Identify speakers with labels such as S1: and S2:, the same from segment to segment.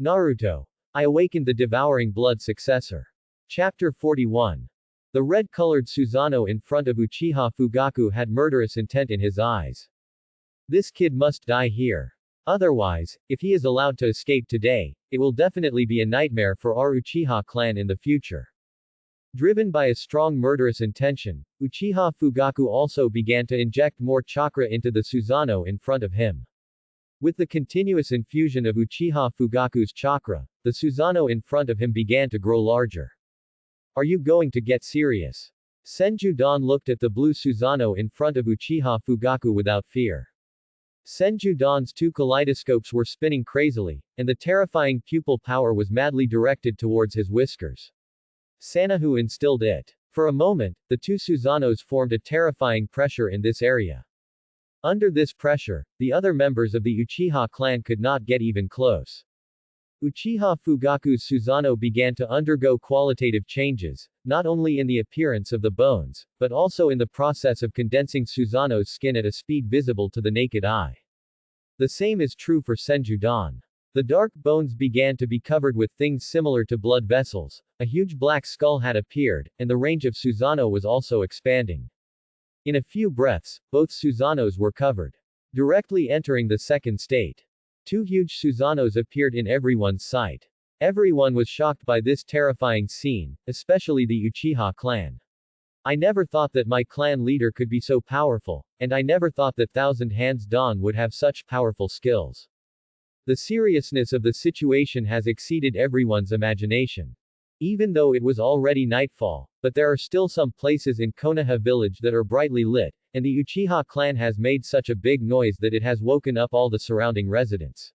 S1: Naruto. I awakened the devouring blood successor. Chapter 41. The red-colored Susanoo in front of Uchiha Fugaku had murderous intent in his eyes. This kid must die here. Otherwise, if he is allowed to escape today, it will definitely be a nightmare for our Uchiha clan in the future. Driven by a strong murderous intention, Uchiha Fugaku also began to inject more chakra into the Susanoo in front of him. With the continuous infusion of Uchiha Fugaku's chakra, the Susanoo in front of him began to grow larger. Are you going to get serious? Senju Dan looked at the blue Susanoo in front of Uchiha Fugaku without fear. Senju Dan's two kaleidoscopes were spinning crazily, and the terrifying pupil power was madly directed towards his whiskers. Sanahu instilled it. For a moment, the two Susanoos formed a terrifying pressure in this area. Under this pressure, the other members of the Uchiha clan could not get even close. Uchiha Fugaku's Susanoo began to undergo qualitative changes, not only in the appearance of the bones, but also in the process of condensing Susanoo's skin at a speed visible to the naked eye. The same is true for Senju Dan. The dark bones began to be covered with things similar to blood vessels, a huge black skull had appeared, and the range of Susanoo was also expanding. In a few breaths, both Susanoos were covered. Directly entering the second state. Two huge Susanoos appeared in everyone's sight. Everyone was shocked by this terrifying scene, especially the Uchiha clan. I never thought that my clan leader could be so powerful, and I never thought that Thousand Hands Dan would have such powerful skills. The seriousness of the situation has exceeded everyone's imagination. Even though it was already nightfall, but there are still some places in Konoha village that are brightly lit, and the Uchiha clan has made such a big noise that it has woken up all the surrounding residents.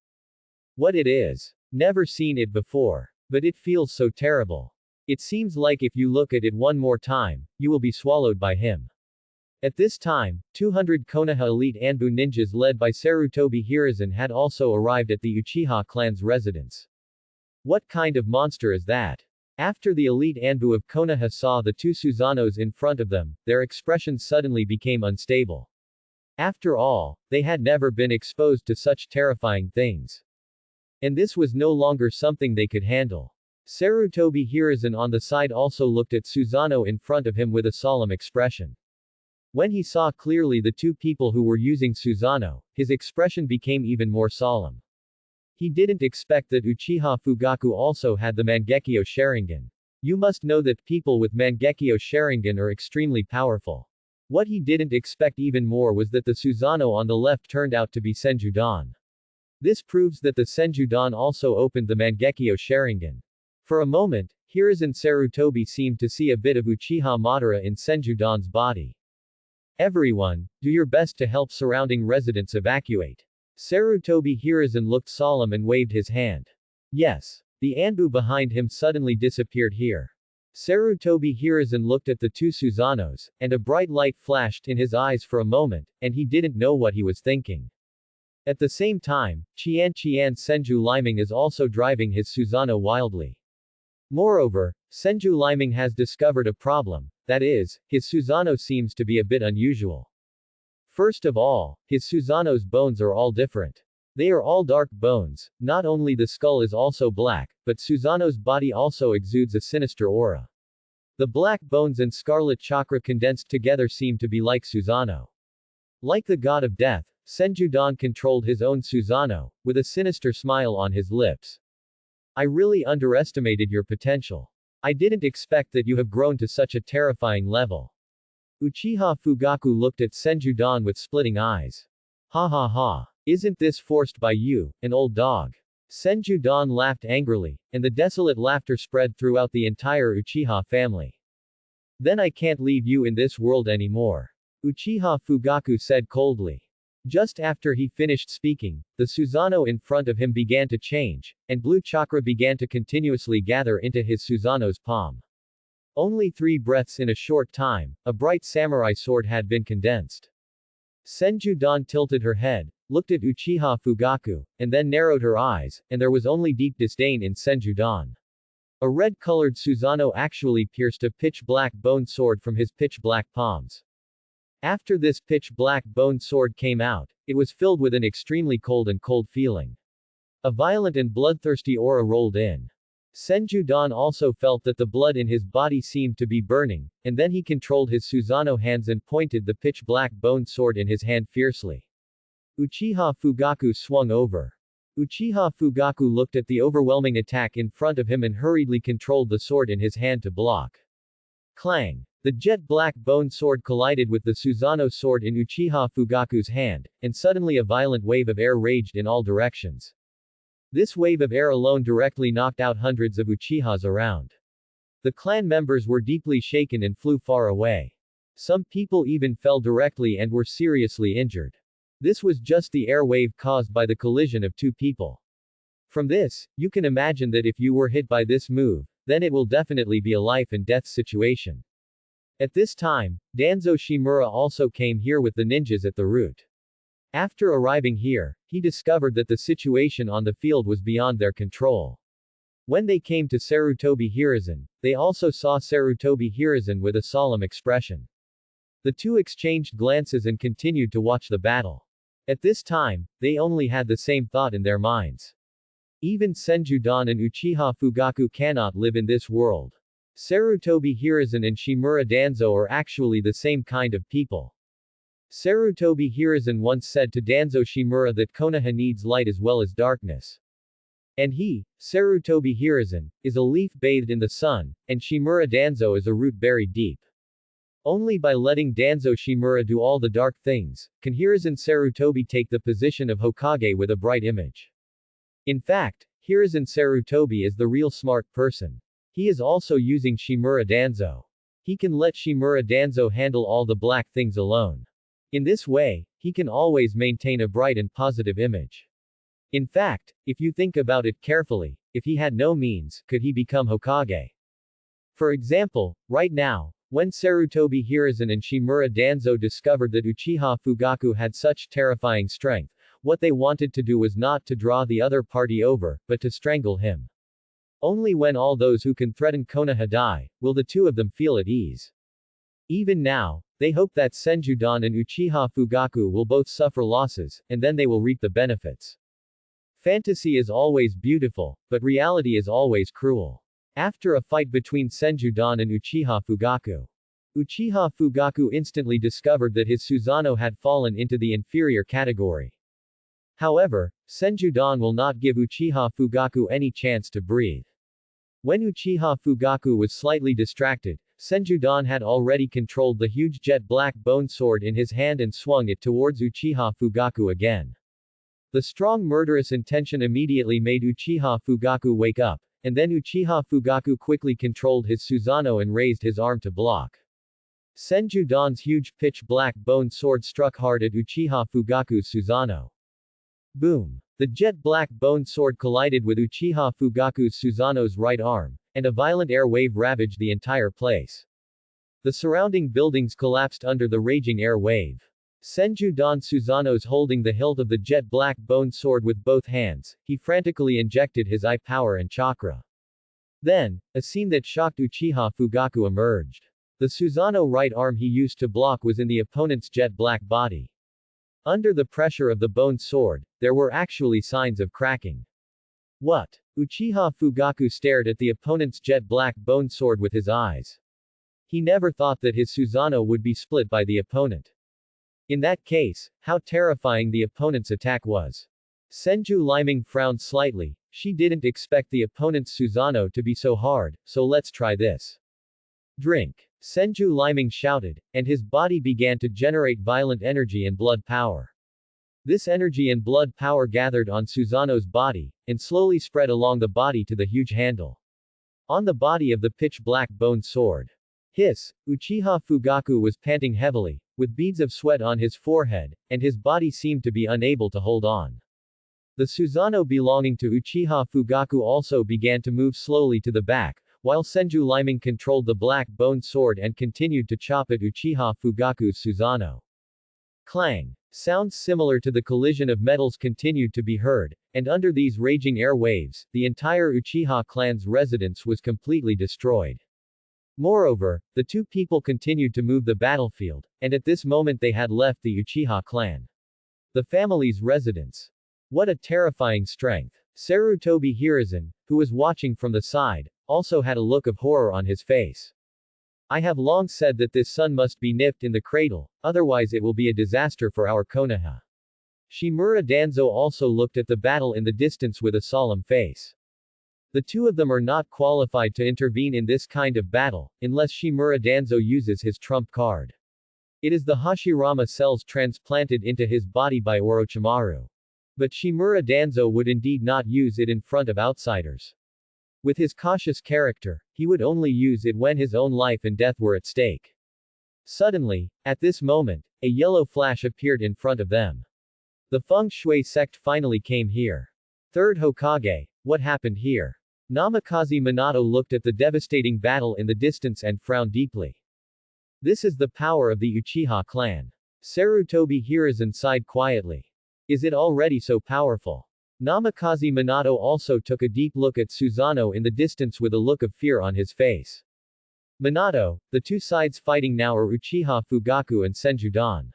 S1: What it is? Never seen it before. But it feels so terrible. It seems like if you look at it one more time, you will be swallowed by him. At this time, 200 Konoha elite Anbu ninjas led by Sarutobi Hiruzen had also arrived at the Uchiha clan's residence. What kind of monster is that? After the elite Anbu of Konoha saw the two Susanoos in front of them, their expressions suddenly became unstable. After all, they had never been exposed to such terrifying things. And this was no longer something they could handle. Sarutobi Hiruzen on the side also looked at Susanoo in front of him with a solemn expression. When he saw clearly the two people who were using Susanoo, his expression became even more solemn. He didn't expect that Uchiha Fugaku also had the Mangekyo Sharingan. You must know that people with Mangekyo Sharingan are extremely powerful. What he didn't expect even more was that the Susanoo on the left turned out to be Senju Dan. This proves that the Senju Dan also opened the Mangekyo Sharingan. For a moment, Hiruzen Sarutobi seemed to see a bit of Uchiha Madara in Senju Dan's body. Everyone, do your best to help surrounding residents evacuate. Sarutobi Hiruzen looked solemn and waved his hand. Yes. The Anbu behind him suddenly disappeared here. Sarutobi Hiruzen looked at the two Susanoos, and a bright light flashed in his eyes for a moment, and he didn't know what he was thinking. At the same time, Qian Senju Liming is also driving his Susanoo wildly. Moreover, Senju Liming has discovered a problem, that is, his Susanoo seems to be a bit unusual. First of all, his Susanoo's bones are all different. They are all dark bones, not only the skull is also black, but Susanoo's body also exudes a sinister aura. The black bones and scarlet chakra condensed together seem to be like Susanoo. Like the god of death, Senju Dan controlled his own Susanoo, with a sinister smile on his lips. I really underestimated your potential. I didn't expect that you have grown to such a terrifying level. Uchiha Fugaku looked at Senju Dan with splitting eyes. Ha ha ha. Isn't this forced by you, an old dog? Senju Dan laughed angrily, and the desolate laughter spread throughout the entire Uchiha family. Then I can't leave you in this world anymore. Uchiha Fugaku said coldly. Just after he finished speaking, the Susanoo in front of him began to change, and blue chakra began to continuously gather into his Susanoo's palm. Only 3 breaths in a short time, a bright samurai sword had been condensed. Senju Dan tilted her head, looked at Uchiha Fugaku, and then narrowed her eyes, and there was only deep disdain in Senju Dan. A red-colored Susanoo actually pierced a pitch-black bone sword from his pitch-black palms. After this pitch-black bone sword came out, it was filled with an extremely cold feeling. A violent and bloodthirsty aura rolled in. Senju-dan also felt that the blood in his body seemed to be burning, and then he controlled his Susanoo hands and pointed the pitch-black bone sword in his hand fiercely. Uchiha Fugaku swung over. Uchiha Fugaku looked at the overwhelming attack in front of him and hurriedly controlled the sword in his hand to block. Clang! The jet-black bone sword collided with the Susanoo sword in Uchiha Fugaku's hand, and suddenly a violent wave of air raged in all directions. This wave of air alone directly knocked out hundreds of Uchihas around. The clan members were deeply shaken and flew far away. Some people even fell directly and were seriously injured. This was just the air wave caused by the collision of two people. From this, you can imagine that if you were hit by this move, then it will definitely be a life and death situation. At this time, Danzo Shimura also came here with the ninjas at the route. After arriving here, he discovered that the situation on the field was beyond their control. When they came to Sarutobi Hiruzen, they also saw Sarutobi Hiruzen with a solemn expression. The two exchanged glances and continued to watch the battle. At this time, they only had the same thought in their minds. Even Senju-dan and Uchiha Fugaku cannot live in this world. Sarutobi Hiruzen and Shimura Danzo are actually the same kind of people. Sarutobi Hiruzen once said to Danzo Shimura that Konoha needs light as well as darkness. And he, Sarutobi Hiruzen, is a leaf bathed in the sun, and Shimura Danzo is a root buried deep. Only by letting Danzo Shimura do all the dark things, can Hiruzen Sarutobi take the position of Hokage with a bright image. In fact, Hiruzen Sarutobi is the real smart person. He is also using Shimura Danzo. He can let Shimura Danzo handle all the black things alone. In this way, he can always maintain a bright and positive image. In fact, if you think about it carefully, if he had no means, could he become Hokage? For example, right now, when Sarutobi Hiruzen and Shimura Danzo discovered that Uchiha Fugaku had such terrifying strength, what they wanted to do was not to draw the other party over, but to strangle him. Only when all those who can threaten Konoha die, will the two of them feel at ease. Even now, they hope that Senju-dan and Uchiha Fugaku will both suffer losses, and then they will reap the benefits. Fantasy is always beautiful, but reality is always cruel. After a fight between Senju-dan and Uchiha Fugaku, Uchiha Fugaku instantly discovered that his Susanoo had fallen into the inferior category. However, Senju-dan will not give Uchiha Fugaku any chance to breathe. When Uchiha Fugaku was slightly distracted, Senju-dan had already controlled the huge jet-black bone sword in his hand and swung it towards Uchiha Fugaku again. The strong murderous intention immediately made Uchiha Fugaku wake up, and then Uchiha Fugaku quickly controlled his Susanoo and raised his arm to block. Senju-dan's huge pitch-black bone sword struck hard at Uchiha Fugaku's Susanoo. Boom! The jet-black bone sword collided with Uchiha Fugaku's Susanoo's right arm, and a violent air wave ravaged the entire place. The surrounding buildings collapsed under the raging air wave. Senju-dan Susanoo's holding the hilt of the jet-black bone sword with both hands, he frantically injected his eye power and chakra. Then, a scene that shocked Uchiha Fugaku emerged. The Susanoo right arm he used to block was in the opponent's jet-black body. Under the pressure of the bone sword, there were actually signs of cracking. What? Uchiha Fugaku stared at the opponent's jet-black bone sword with his eyes. He never thought that his Susanoo would be split by the opponent. In that case, how terrifying the opponent's attack was. Senju Liming frowned slightly. She didn't expect the opponent's Susanoo to be so hard, so let's try this. Drink. Senju Liming shouted, and his body began to generate violent energy and blood power. This energy and blood power gathered on Susanoo's body, and slowly spread along the body to the huge handle. On the body of the pitch-black bone sword. Hiss! Uchiha Fugaku was panting heavily, with beads of sweat on his forehead, and his body seemed to be unable to hold on. The Susanoo belonging to Uchiha Fugaku also began to move slowly to the back, while Senju Liming controlled the black bone sword and continued to chop at Uchiha Fugaku's Susanoo. Clang! Sounds similar to the collision of metals continued to be heard, and under these raging air waves, the entire Uchiha clan's residence was completely destroyed. Moreover, the two people continued to move the battlefield, and at this moment they had left the Uchiha clan. The family's residence. What a terrifying strength. Sarutobi Hiruzen, who was watching from the side, also had a look of horror on his face. I have long said that this son must be nipped in the cradle, otherwise it will be a disaster for our Konoha. Shimura Danzo also looked at the battle in the distance with a solemn face. The two of them are not qualified to intervene in this kind of battle, unless Shimura Danzo uses his trump card. It is the Hashirama cells transplanted into his body by Orochimaru. But Shimura Danzo would indeed not use it in front of outsiders. With his cautious character, he would only use it when his own life and death were at stake. Suddenly, at this moment, a yellow flash appeared in front of them. The Feng Shui sect finally came here. Third Hokage, what happened here? Namikaze Minato looked at the devastating battle in the distance and frowned deeply. This is the power of the Uchiha clan. Sarutobi Hiruzen sighed quietly. Is it already so powerful? Namikaze Minato also took a deep look at Susanoo in the distance with a look of fear on his face. Minato, the two sides fighting now are Uchiha Fugaku and Senjudan.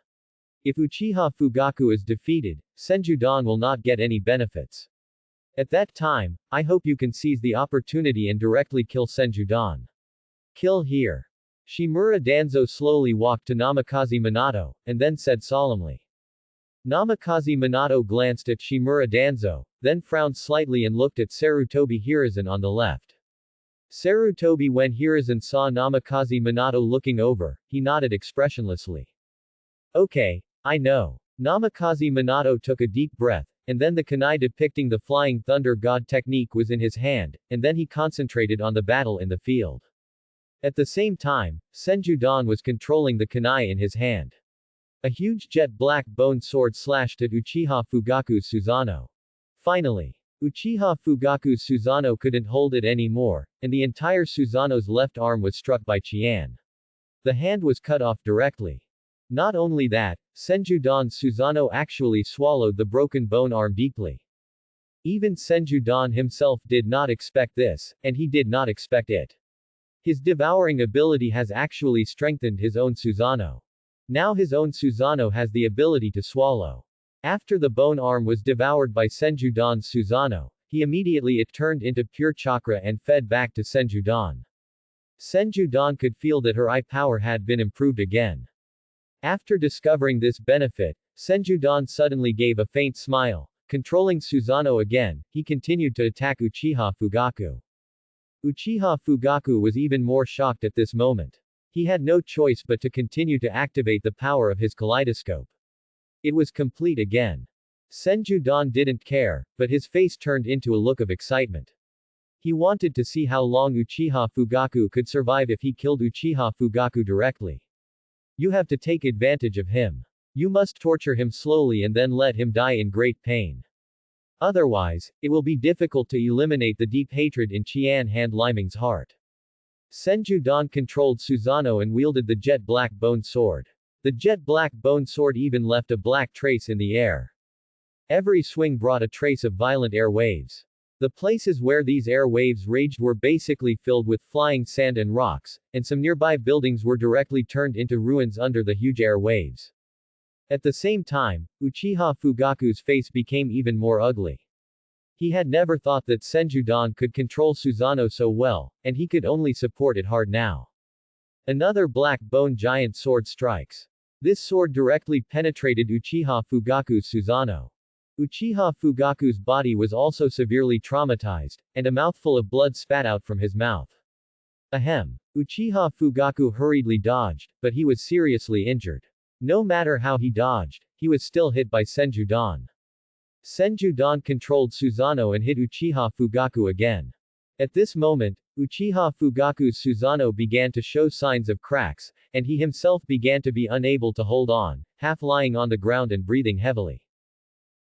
S1: If Uchiha Fugaku is defeated, Senjudan will not get any benefits. At that time, I hope you can seize the opportunity and directly kill Senjudan. Kill here. Shimura Danzo slowly walked to Namikaze Minato, and then said solemnly. Namikaze Minato glanced at Shimura Danzo, then frowned slightly and looked at Sarutobi Hiruzen on the left. Sarutobi when Hiruzen saw Namikaze Minato looking over, he nodded expressionlessly. Okay, I know. Namikaze Minato took a deep breath, and then the kunai depicting the flying thunder god technique was in his hand, and then he concentrated on the battle in the field. At the same time, Senjudan was controlling the kunai in his hand. A huge jet black bone sword slashed at Uchiha Fugaku's Susanoo. Finally, Uchiha Fugaku's Susanoo couldn't hold it anymore, and the entire Susanoo's left arm was struck by Qian. The hand was cut off directly. Not only that, Senjudan's Susanoo actually swallowed the broken bone arm deeply. Even Senjudan himself did not expect this, and he did not expect it. His devouring ability has actually strengthened his own Susanoo. Now his own Susanoo has the ability to swallow. After the bone arm was devoured by Senjudan's Susanoo, he immediately it turned into pure chakra and fed back to Senjudan. Senjudan could feel that her eye power had been improved again. After discovering this benefit, Senjudan suddenly gave a faint smile. Controlling Susanoo again, he continued to attack Uchiha Fugaku. Uchiha Fugaku was even more shocked at this moment. He had no choice but to continue to activate the power of his kaleidoscope. It was complete again. Senjudan didn't care, but his face turned into a look of excitement. He wanted to see how long Uchiha Fugaku could survive if he killed Uchiha Fugaku directly. You have to take advantage of him. You must torture him slowly and then let him die in great pain. Otherwise, it will be difficult to eliminate the deep hatred in Qian Han Liming's heart. Senjudan controlled Susanoo and wielded the jet black bone sword. The jet black bone sword even left a black trace in the air. Every swing brought a trace of violent air waves. The places where these air waves raged were basically filled with flying sand and rocks, and some nearby buildings were directly turned into ruins under the huge air waves. At the same time, Uchiha Fugaku's face became even more ugly. He had never thought that Senjudan could control Susanoo so well, and he could only support it hard now. Another black bone giant sword strikes. This sword directly penetrated Uchiha Fugaku's Susanoo. Uchiha Fugaku's body was also severely traumatized, and a mouthful of blood spat out from his mouth. Ahem. Uchiha Fugaku hurriedly dodged, but he was seriously injured. No matter how he dodged, he was still hit by Senjudan. Senjudan controlled Susanoo and hit Uchiha Fugaku again. At this moment, Uchiha Fugaku's Susanoo began to show signs of cracks, and he himself began to be unable to hold on, half lying on the ground and breathing heavily.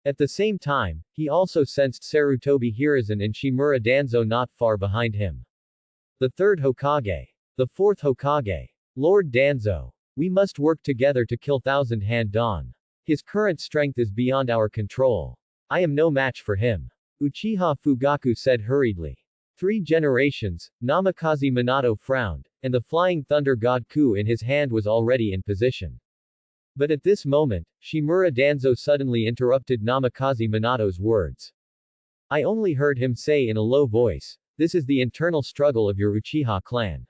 S1: At the same time, he also sensed Sarutobi Hiruzen and Shimura Danzo not far behind him. The third Hokage. The fourth Hokage. Lord Danzo. We must work together to kill Thousand Hand Dawn. His current strength is beyond our control. I am no match for him. Uchiha Fugaku said hurriedly. 3 generations, Namikaze Minato frowned, and the flying thunder god Ku in his hand was already in position. But at this moment, Shimura Danzo suddenly interrupted Namikaze Minato's words. I only heard him say in a low voice, "This is the internal struggle of your Uchiha clan.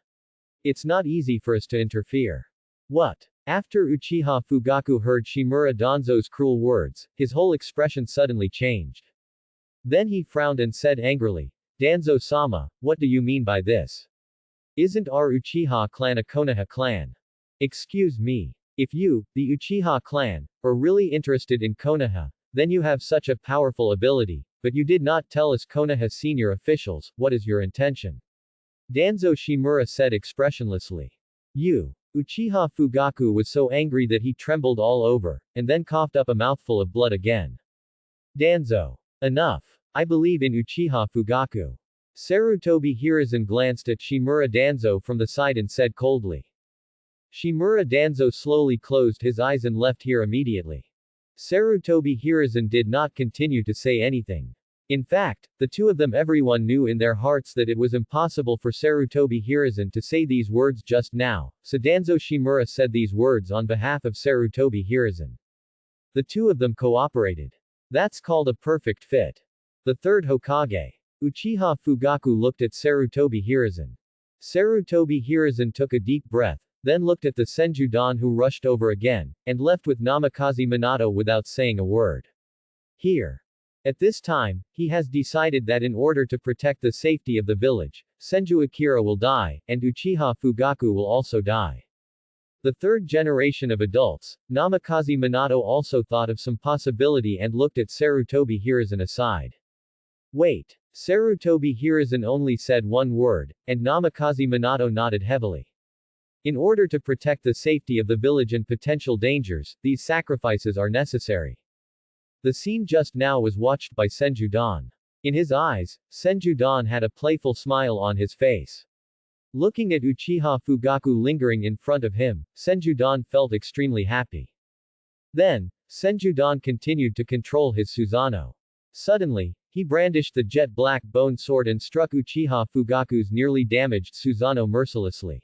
S1: It's not easy for us to interfere." What? After Uchiha Fugaku heard Shimura Danzo's cruel words, his whole expression suddenly changed. Then he frowned and said angrily, "Danzo-sama, what do you mean by this? Isn't our Uchiha clan a Konoha clan? Excuse me. If you, the Uchiha clan, are really interested in Konoha, then you have such a powerful ability, but you did not tell us Konoha senior officials, what is your intention?" Danzo Shimura said expressionlessly. You. Uchiha Fugaku was so angry that he trembled all over, and then coughed up a mouthful of blood again. Danzo. Enough. I believe in Uchiha Fugaku. Sarutobi Hiruzen glanced at Shimura Danzo from the side and said coldly. Shimura Danzo slowly closed his eyes and left here immediately. Sarutobi Hiruzen did not continue to say anything. In fact, the two of them everyone knew in their hearts that it was impossible for Sarutobi Hiruzen to say these words just now, so Danzo Shimura said these words on behalf of Sarutobi Hiruzen. The two of them cooperated. That's called a perfect fit. The third Hokage. Uchiha Fugaku looked at Sarutobi Hiruzen. Sarutobi Hiruzen took a deep breath, then looked at the Senjudan who rushed over again, and left with Namikaze Minato without saying a word. Here. At this time, he has decided that in order to protect the safety of the village, Senju Akira will die, and Uchiha Fugaku will also die. The third generation of adults, Namikaze Minato also thought of some possibility and looked at Sarutobi Hiruzen aside. Wait. Sarutobi Hiruzen only said one word, and Namikaze Minato nodded heavily. In order to protect the safety of the village and potential dangers, these sacrifices are necessary. The scene just now was watched by Senjudan. In his eyes, Senjudan had a playful smile on his face. Looking at Uchiha Fugaku lingering in front of him, Senjudan felt extremely happy. Then, Senjudan continued to control his Susanoo. Suddenly, he brandished the jet black bone sword and struck Uchiha Fugaku's nearly damaged Susanoo mercilessly.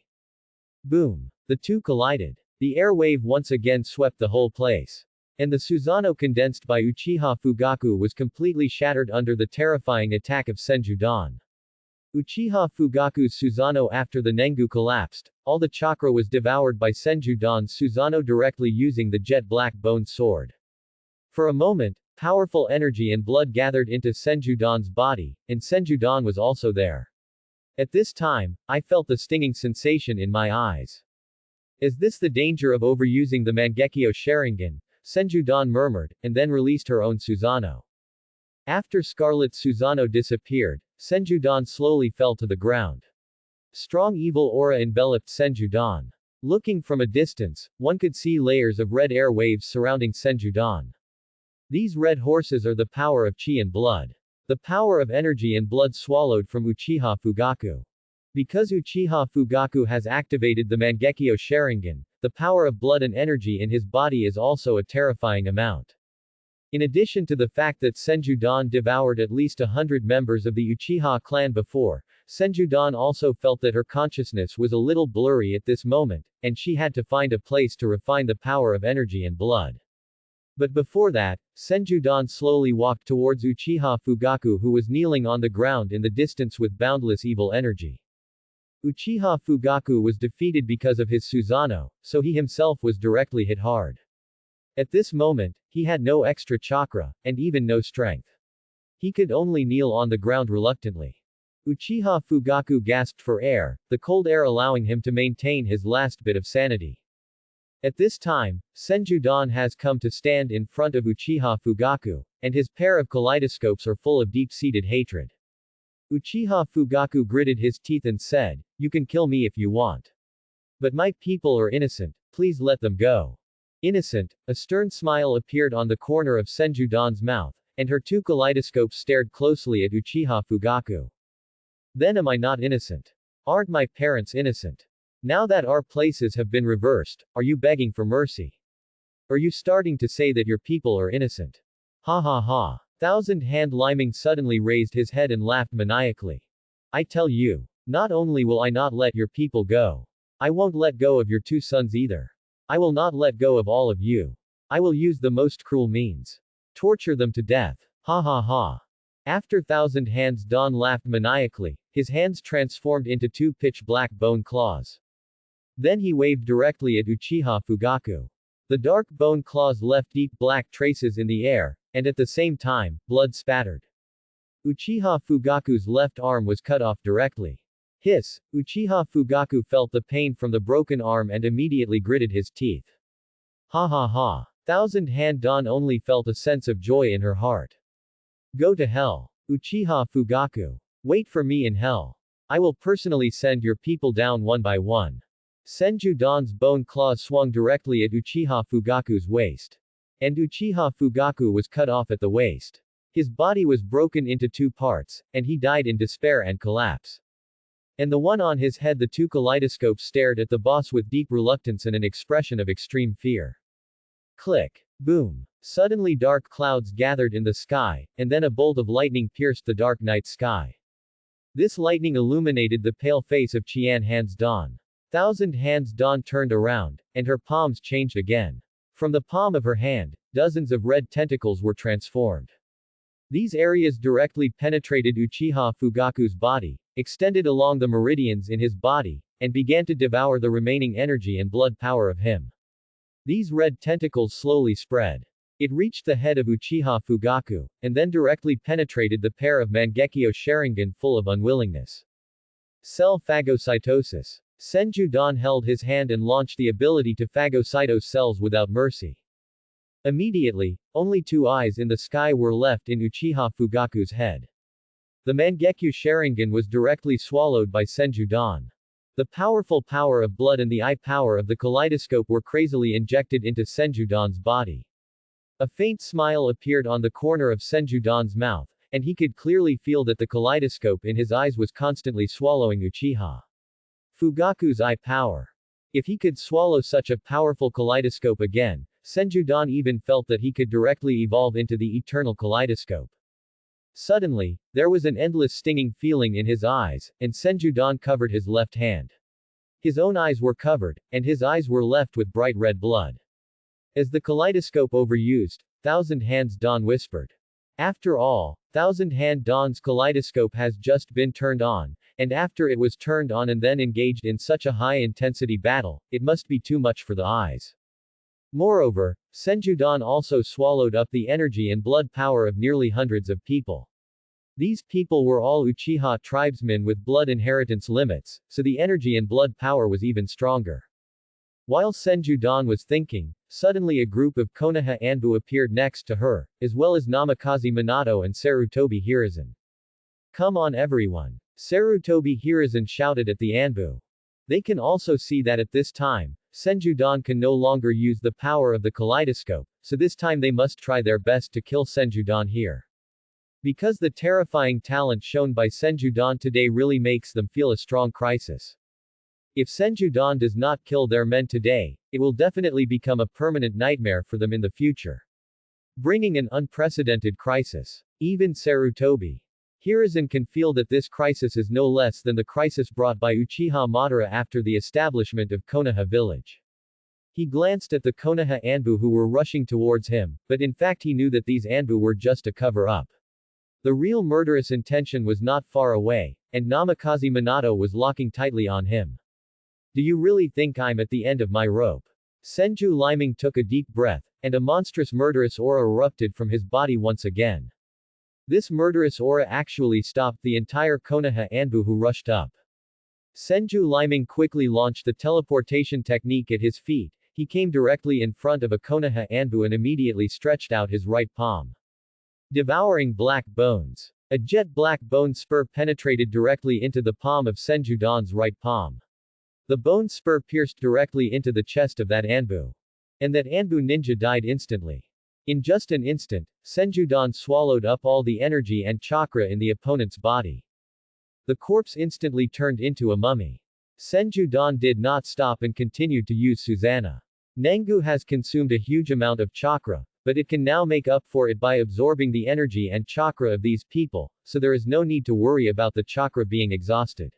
S1: Boom! The two collided. The air wave once again swept the whole place. And the Susanoo condensed by Uchiha Fugaku was completely shattered under the terrifying attack of Senjudan. Uchiha Fugaku's Susanoo after the Nengu collapsed, all the chakra was devoured by Senjudan's Susanoo directly using the jet black bone sword. For a moment, powerful energy and blood gathered into Senjudan's body, and Senjudan was also there. At this time, I felt the stinging sensation in my eyes. Is this the danger of overusing the Mangekyo Sharingan? Senjudan murmured, and then released her own Susanoo. After Scarlet Susanoo disappeared, Senjudan slowly fell to the ground. Strong evil aura enveloped Senjudan. Looking from a distance, one could see layers of red air waves surrounding Senjudan. These red horses are the power of chi and blood. The power of energy and blood swallowed from Uchiha Fugaku. Because Uchiha Fugaku has activated the Mangekyo Sharingan, the power of blood and energy in his body is also a terrifying amount. In addition to the fact that Senjudan devoured at least 100 members of the Uchiha clan before, Senjudan also felt that her consciousness was a little blurry at this moment, and she had to find a place to refine the power of energy and blood. But before that, Senjudan slowly walked towards Uchiha Fugaku who was kneeling on the ground in the distance with boundless evil energy. Uchiha Fugaku was defeated because of his Susanoo, so he himself was directly hit hard. At this moment, he had no extra chakra, and even no strength. He could only kneel on the ground reluctantly. Uchiha Fugaku gasped for air, the cold air allowing him to maintain his last bit of sanity. At this time, Senjudan has come to stand in front of Uchiha Fugaku, and his pair of kaleidoscopes are full of deep-seated hatred. Uchiha Fugaku gritted his teeth and said, "You can kill me if you want. But my people are innocent, please let them go." Innocent, a stern smile appeared on the corner of Senjudan's mouth, and her two kaleidoscopes stared closely at Uchiha Fugaku. Then am I not innocent? Aren't my parents innocent? Now that our places have been reversed, are you begging for mercy? Are you starting to say that your people are innocent? Ha ha ha. Thousand Hand Liming suddenly raised his head and laughed maniacally. I tell you, not only will I not let your people go, I won't let go of your two sons either. I will not let go of all of you. I will use the most cruel means. Torture them to death. Ha ha ha. After Thousand Hands, Dawn laughed maniacally. His hands transformed into two pitch-black bone claws. Then he waved directly at Uchiha Fugaku. The dark bone claws left deep black traces in the air, and at the same time, blood spattered. Uchiha Fugaku's left arm was cut off directly. Hiss! Uchiha Fugaku felt the pain from the broken arm and immediately gritted his teeth. Ha ha ha. Thousand Hand Dawn only felt a sense of joy in her heart. Go to hell. Uchiha Fugaku. Wait for me in hell. I will personally send your people down one by one. Senju Dawn's bone claws swung directly at Uchiha Fugaku's waist. And Uchiha Fugaku was cut off at the waist. His body was broken into two parts, and he died in despair and collapse. And the one on his head, the two kaleidoscopes stared at the boss with deep reluctance and an expression of extreme fear. Click. Boom. Suddenly dark clouds gathered in the sky, and then a bolt of lightning pierced the dark night sky. This lightning illuminated the pale face of Qian Hands Dawn. Thousand Hands Dawn turned around, and her palms changed again. From the palm of her hand, dozens of red tentacles were transformed. These areas directly penetrated Uchiha Fugaku's body, extended along the meridians in his body, and began to devour the remaining energy and blood power of him. These red tentacles slowly spread. It reached the head of Uchiha Fugaku, and then directly penetrated the pair of Mangekyo Sharingan full of unwillingness. Cell phagocytosis. Senju Dawn held his hand and launched the ability to phagocytose cells without mercy. Immediately, only two eyes in the sky were left in Uchiha Fugaku's head. The Mangekyo Sharingan was directly swallowed by Senju Dawn. The powerful power of blood and the eye power of the kaleidoscope were crazily injected into Senju Dawn's body. A faint smile appeared on the corner of Senju Dawn's mouth, and he could clearly feel that the kaleidoscope in his eyes was constantly swallowing Uchiha Fugaku's eye power. If he could swallow such a powerful kaleidoscope again, Senju Dawn even felt that he could directly evolve into the eternal kaleidoscope. Suddenly, there was an endless stinging feeling in his eyes, and Senju Dawn covered his left hand. His own eyes were covered, and his eyes were left with bright red blood. As the kaleidoscope overused, Thousand Hands Dawn whispered. After all, Thousand Hand Dawn's kaleidoscope has just been turned on, and after it was turned on and then engaged in such a high-intensity battle, it must be too much for the eyes. Moreover, Senju Dawn also swallowed up the energy and blood power of nearly hundreds of people. These people were all Uchiha tribesmen with blood inheritance limits, so the energy and blood power was even stronger. While Senju Dawn was thinking, suddenly a group of Konoha Anbu appeared next to her, as well as Namikaze Minato and Sarutobi Hiruzen. Come on everyone. Sarutobi Hiruzen shouted at the Anbu. They can also see that at this time, Senju Dawn can no longer use the power of the kaleidoscope, so this time they must try their best to kill Senju Dawn here. Because the terrifying talent shown by Senju Dawn today really makes them feel a strong crisis. If Senju Dawn does not kill their men today, it will definitely become a permanent nightmare for them in the future. Bringing an unprecedented crisis. Even Sarutobi Hiruzen can feel that this crisis is no less than the crisis brought by Uchiha Madara after the establishment of Konoha village. He glanced at the Konoha Anbu who were rushing towards him, but in fact he knew that these Anbu were just a cover-up. The real murderous intention was not far away, and Namikaze Minato was locking tightly on him. Do you really think I'm at the end of my rope? Senju Liming took a deep breath, and a monstrous murderous aura erupted from his body once again. This murderous aura actually stopped the entire Konoha Anbu who rushed up. Senju Liming quickly launched the teleportation technique at his feet. He came directly in front of a Konoha Anbu and immediately stretched out his right palm. Devouring black bones. A jet black bone spur penetrated directly into the palm of Senju Dawn's right palm. The bone spur pierced directly into the chest of that Anbu. And that Anbu ninja died instantly. In just an instant, Senju Dawn swallowed up all the energy and chakra in the opponent's body. The corpse instantly turned into a mummy. Senju Dawn did not stop and continued to use Susanna. Nengu has consumed a huge amount of chakra, but it can now make up for it by absorbing the energy and chakra of these people, so there is no need to worry about the chakra being exhausted.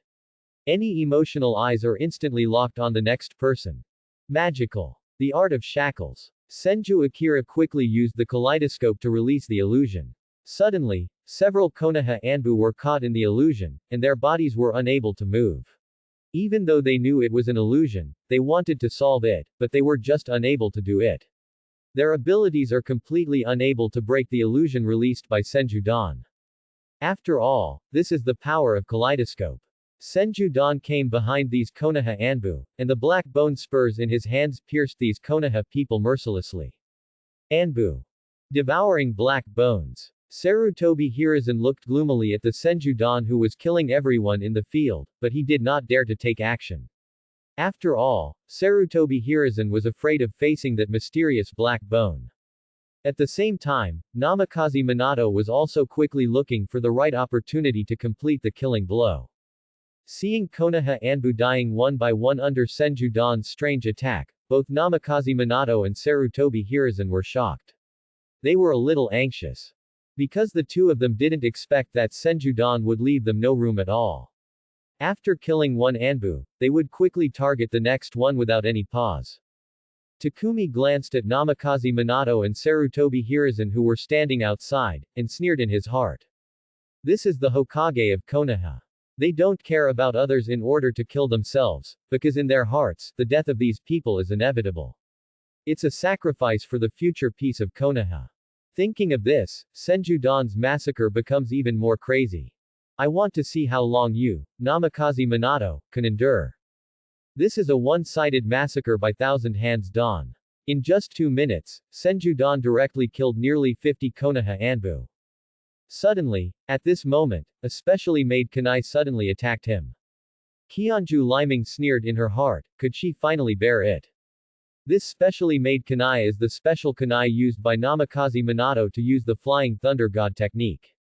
S1: Any emotional eyes are instantly locked on the next person. Magical. The art of shackles. Senju Akira quickly used the kaleidoscope to release the illusion. Suddenly, Several Konoha Anbu were caught in the illusion, and their bodies were unable to move. Even though they knew it was an illusion, they wanted to solve it, but they were just unable to do it. Their abilities are completely unable to break the illusion released by Senju-dan. After all, this is the power of kaleidoscope. Senju-dan came behind these Konoha Anbu, and the black bone spurs in his hands pierced these Konoha people mercilessly. Anbu. Devouring black bones. Sarutobi Hiruzen looked gloomily at the Senju-dan who was killing everyone in the field, but he did not dare to take action. After all, Sarutobi Hiruzen was afraid of facing that mysterious black bone. At the same time, Namikaze Minato was also quickly looking for the right opportunity to complete the killing blow. Seeing Konoha Anbu dying one by one under Senju-dan's strange attack, both Namikaze Minato and Sarutobi Hiruzen were shocked. They were a little anxious. Because the two of them didn't expect that Senju-dan would leave them no room at all. After killing one Anbu, they would quickly target the next one without any pause. Takumi glanced at Namikaze Minato and Sarutobi Hiruzen who were standing outside, and sneered in his heart. This is the Hokage of Konoha. They don't care about others in order to kill themselves, because in their hearts, the death of these people is inevitable. It's a sacrifice for the future peace of Konoha. Thinking of this, Senju-dan's massacre becomes even more crazy. I want to see how long you, Namikaze Minato, can endure. This is a one-sided massacre by Thousand Hands Dan. In just 2 minutes, Senju-dan directly killed nearly 50 Konoha Anbu. Suddenly, at this moment, a specially made kunai suddenly attacked him. Kionju Liming sneered in her heart, could she finally bear it? This specially made kunai is the special kunai used by Namikaze Minato to use the Flying Thunder God technique.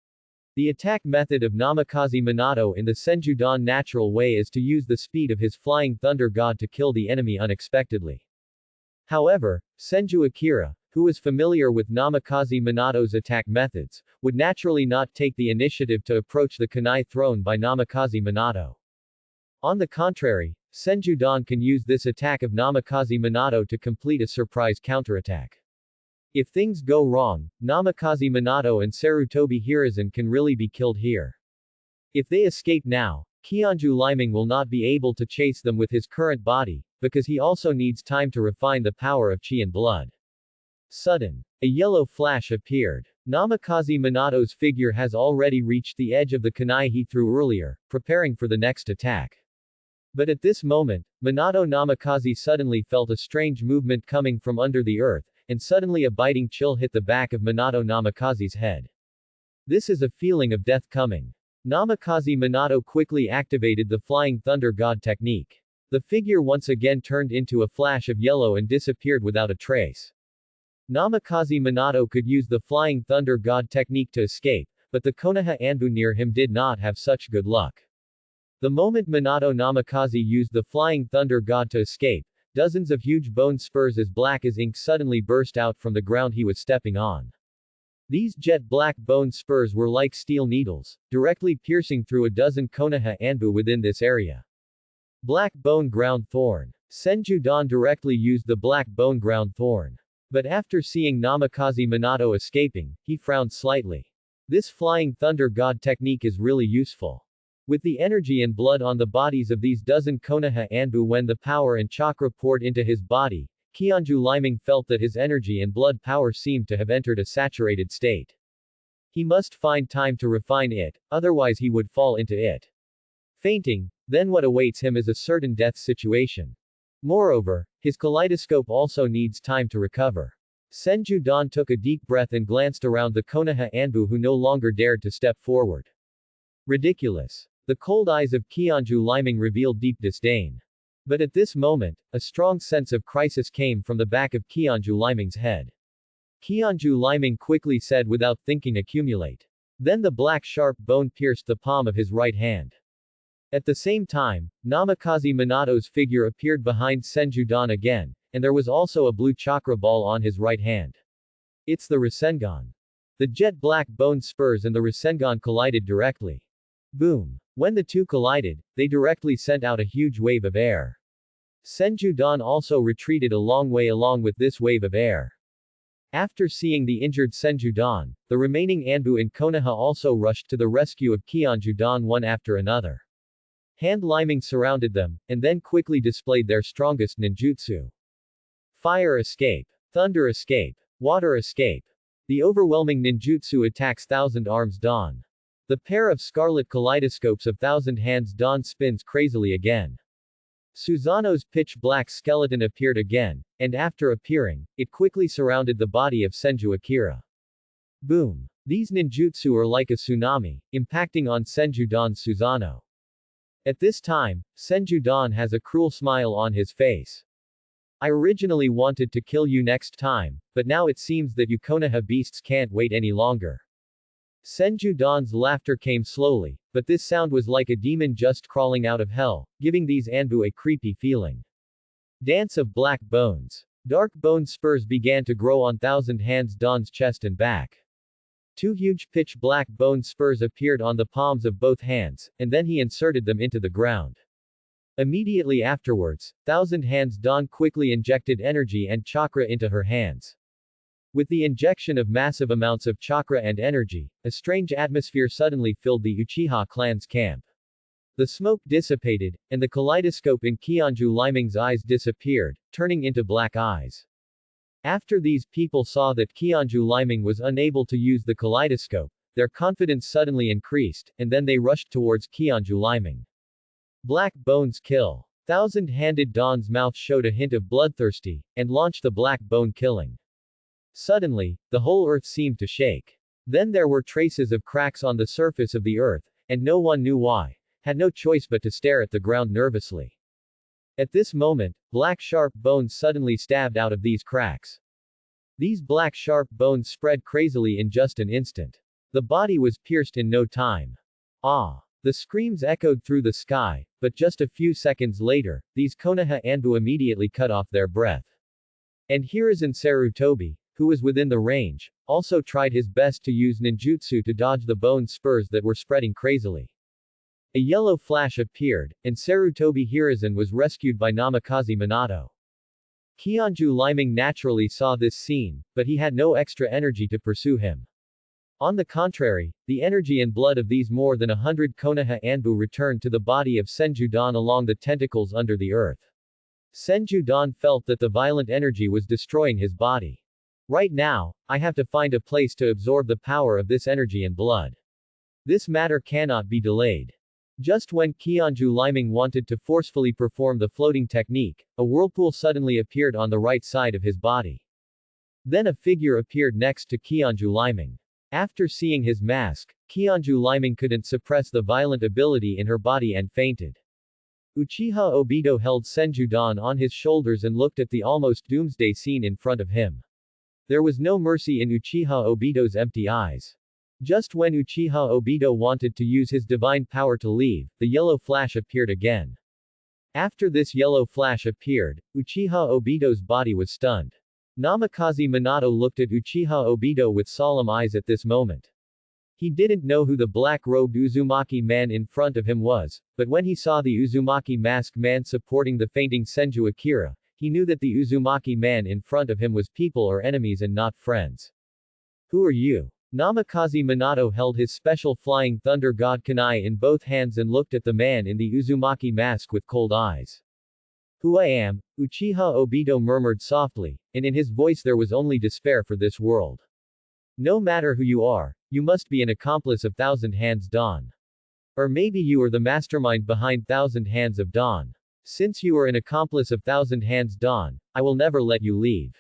S1: The attack method of Namikaze Minato in the Senju-dan natural way is to use the speed of his Flying Thunder God to kill the enemy unexpectedly. However, Senju Akira, who is familiar with Namikaze Minato's attack methods, would naturally not take the initiative to approach the kunai thrown by Namikaze Minato. On the contrary, Senju-dan can use this attack of Namikaze Minato to complete a surprise counterattack. If things go wrong, Namikaze Minato and Sarutobi Hiruzen can really be killed here. If they escape now, Kionju Liming will not be able to chase them with his current body, because he also needs time to refine the power of chi and blood. Sudden. A yellow flash appeared. Namikaze Minato's figure has already reached the edge of the kunai he threw earlier, preparing for the next attack. But at this moment, Minato Namikaze suddenly felt a strange movement coming from under the earth, and suddenly a biting chill hit the back of Minato Namikaze's head. This is a feeling of death coming. Namikaze Minato quickly activated the Flying Thunder God technique. The figure once again turned into a flash of yellow and disappeared without a trace. Namikaze Minato could use the Flying Thunder God technique to escape, but the Konoha Anbu near him did not have such good luck. The moment Minato Namikaze used the Flying Thunder God to escape, dozens of huge bone spurs as black as ink suddenly burst out from the ground he was stepping on. These jet black bone spurs were like steel needles, directly piercing through a dozen Konoha Anbu within this area. Black Bone Ground Thorn. Senju-dan directly used the Black Bone Ground Thorn. But after seeing Namikaze Minato escaping, he frowned slightly. This Flying Thunder God technique is really useful. With the energy and blood on the bodies of these dozen Konoha Anbu when the power and chakra poured into his body, Kionju Liming felt that his energy and blood power seemed to have entered a saturated state. He must find time to refine it, otherwise he would fall into it. Fainting, then what awaits him is a certain death situation. Moreover, his kaleidoscope also needs time to recover. Senju-dan took a deep breath and glanced around the Konoha Anbu who no longer dared to step forward. Ridiculous. The cold eyes of Kionju Liming revealed deep disdain. But at this moment, a strong sense of crisis came from the back of Kionju Liming's head. Kionju Liming quickly said without thinking accumulate. Then the black sharp bone pierced the palm of his right hand. At the same time, Namikaze Minato's figure appeared behind Senju-dan again, and there was also a blue chakra ball on his right hand. It's the Rasengan. The jet black bone spurs and the Rasengan collided directly. Boom. When the two collided, they directly sent out a huge wave of air. Senju-dan also retreated a long way along with this wave of air. After seeing the injured Senju-dan, the remaining Anbu in Konoha also rushed to the rescue of Kyeonju-dan one after another. Hand liming surrounded them, and then quickly displayed their strongest ninjutsu. Fire escape. Thunder escape. Water escape. The overwhelming ninjutsu attacks Thousand Arms Dawn. The pair of scarlet kaleidoscopes of Thousand Hands Dawn spins crazily again. Susanoo's pitch-black skeleton appeared again, and after appearing, it quickly surrounded the body of Senju Akira. Boom. These ninjutsu are like a tsunami, impacting on Senju-dan's Susanoo. At this time, Senju-dan has a cruel smile on his face. I originally wanted to kill you next time, but now it seems that you Konoha beasts can't wait any longer. Senju-dan's laughter came slowly, but this sound was like a demon just crawling out of hell, giving these Anbu a creepy feeling. Dance of Black Bones. Dark bone spurs began to grow on Thousand Hands Dawn's chest and back. Two huge pitch-black bone spurs appeared on the palms of both hands, and then he inserted them into the ground. Immediately afterwards, Thousand Hands Dawn quickly injected energy and chakra into her hands. With the injection of massive amounts of chakra and energy, a strange atmosphere suddenly filled the Uchiha clan's camp. The smoke dissipated, and the kaleidoscope in Kyeonju Liming's eyes disappeared, turning into black eyes. After these people saw that Kyeonju Liming was unable to use the kaleidoscope, their confidence suddenly increased, and then they rushed towards Kyeonju Liming. Black Bones kill. Thousand-handed Dawn's mouth showed a hint of bloodthirsty, and launched the black bone killing. Suddenly, the whole earth seemed to shake. Then there were traces of cracks on the surface of the earth, and no one knew why, had no choice but to stare at the ground nervously. At this moment, black sharp bones suddenly stabbed out of these cracks. These black sharp bones spread crazily in just an instant. The body was pierced in no time. Ah! The screams echoed through the sky, but just a few seconds later, these Konoha Anbu immediately cut off their breath. And Hiruzen Sarutobi, who was within the range, also tried his best to use ninjutsu to dodge the bone spurs that were spreading crazily. A yellow flash appeared, and Sarutobi Hiruzen was rescued by Namikaze Minato. Kyeonju Liming naturally saw this scene, but he had no extra energy to pursue him. On the contrary, the energy and blood of these more than 100 Konoha Anbu returned to the body of Senju-dan along the tentacles under the earth. Senju-dan felt that the violent energy was destroying his body. Right now, I have to find a place to absorb the power of this energy and blood. This matter cannot be delayed. Just when Kyeonju Liming wanted to forcefully perform the floating technique, a whirlpool suddenly appeared on the right side of his body. Then a figure appeared next to Kyeonju Liming. After seeing his mask, Kyeonju Liming couldn't suppress the violent ability in her body and fainted. Uchiha Obito held Senju-dan on his shoulders and looked at the almost doomsday scene in front of him. There was no mercy in Uchiha Obito's empty eyes. Just when Uchiha Obito wanted to use his divine power to leave, the yellow flash appeared again. After this yellow flash appeared, Uchiha Obito's body was stunned. Namikaze Minato looked at Uchiha Obito with solemn eyes at this moment. He didn't know who the black-robed Uzumaki man in front of him was, but when he saw the Uzumaki masked man supporting the fainting Senju Akira, he knew that the Uzumaki man in front of him was people or enemies and not friends. Who are you? Namikaze Minato held his special Flying Thunder God Kunai in both hands and looked at the man in the Uzumaki mask with cold eyes. Who I am, Uchiha Obito murmured softly, and in his voice there was only despair for this world. No matter who you are, you must be an accomplice of Thousand Hands Dawn. Or maybe you are the mastermind behind Thousand Hands of Dawn. Since you are an accomplice of Thousand Hands Dawn, I will never let you leave.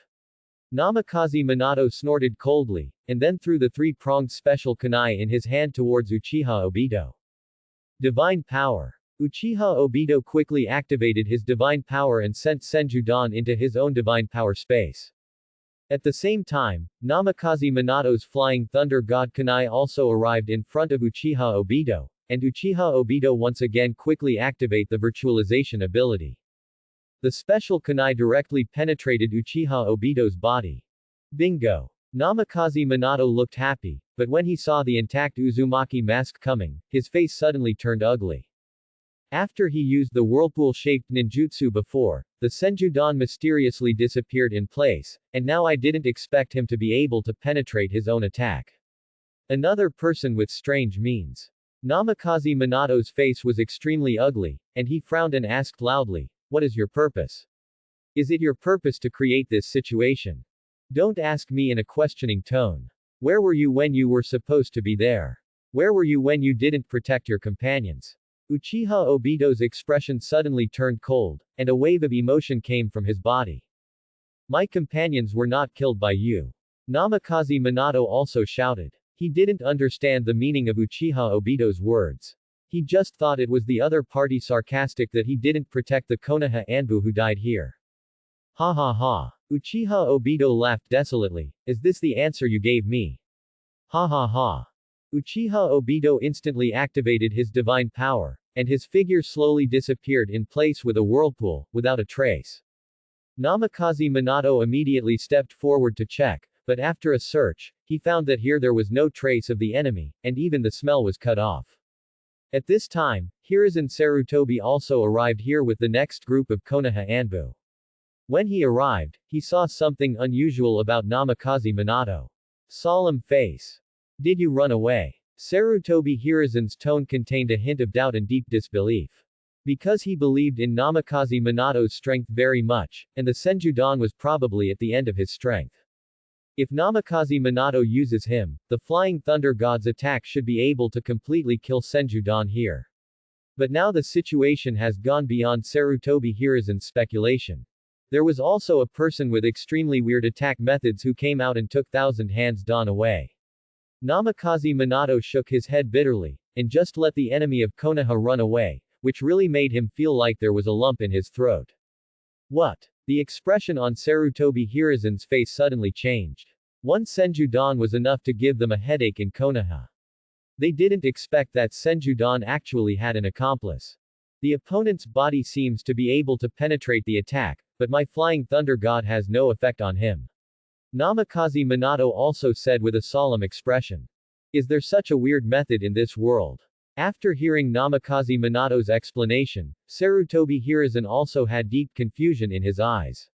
S1: Namikaze Minato snorted coldly, and then threw the three-pronged special kunai in his hand towards Uchiha Obito. Divine Power. Uchiha Obito quickly activated his divine power and sent Senju-dan into his own divine power space. At the same time, Namikaze Minato's Flying Thunder God Kunai also arrived in front of Uchiha Obito, and Uchiha Obito once again quickly activate the virtualization ability. The special kunai directly penetrated Uchiha Obito's body. Bingo! Namikaze Minato looked happy, but when he saw the intact Uzumaki mask coming, his face suddenly turned ugly. After he used the whirlpool-shaped ninjutsu before, the Senjudan mysteriously disappeared in place, and now I didn't expect him to be able to penetrate his own attack. Another person with strange means. Namikaze Minato's face was extremely ugly, and he frowned and asked loudly, "What is your purpose? Is it your purpose to create this situation? Don't ask me in a questioning tone. Where were you when you were supposed to be there? Where were you when you didn't protect your companions?" Uchiha Obito's expression suddenly turned cold, and a wave of emotion came from his body. "My companions were not killed by you." Namikaze Minato also shouted. He didn't understand the meaning of Uchiha Obito's words. He just thought it was the other party sarcastic that he didn't protect the Konoha Anbu who died here. Ha ha ha. Uchiha Obito laughed desolately. "Is this the answer you gave me? Ha ha ha." Uchiha Obito instantly activated his divine power, and his figure slowly disappeared in place with a whirlpool, without a trace. Namikaze Minato immediately stepped forward to check, but after a search, he found that here there was no trace of the enemy, and even the smell was cut off. At this time, Hiruzen Sarutobi also arrived here with the next group of Konoha Anbu. When he arrived, he saw something unusual about Namikaze Minato. Solemn face. "Did you run away?" Sarutobi Hiruzen's tone contained a hint of doubt and deep disbelief. Because he believed in Namikaze Minato's strength very much, and the Senjudan was probably at the end of his strength. If Namikaze Minato uses him, the Flying Thunder God's attack should be able to completely kill Senjudan here. But now the situation has gone beyond Sarutobi Hiruzen's speculation. There was also a person with extremely weird attack methods who came out and took Thousand Hands Dawn away. Namikaze Minato shook his head bitterly, and just let the enemy of Konoha run away, which really made him feel like there was a lump in his throat. What? The expression on Sarutobi Hiruzen's face suddenly changed. One Senjudan was enough to give them a headache in Konoha. They didn't expect that Senjudan actually had an accomplice. The opponent's body seems to be able to penetrate the attack, but my Flying Thunder God has no effect on him. Namikaze Minato also said with a solemn expression. Is there such a weird method in this world? After hearing Namikaze Minato's explanation, Sarutobi Hiruzen also had deep confusion in his eyes.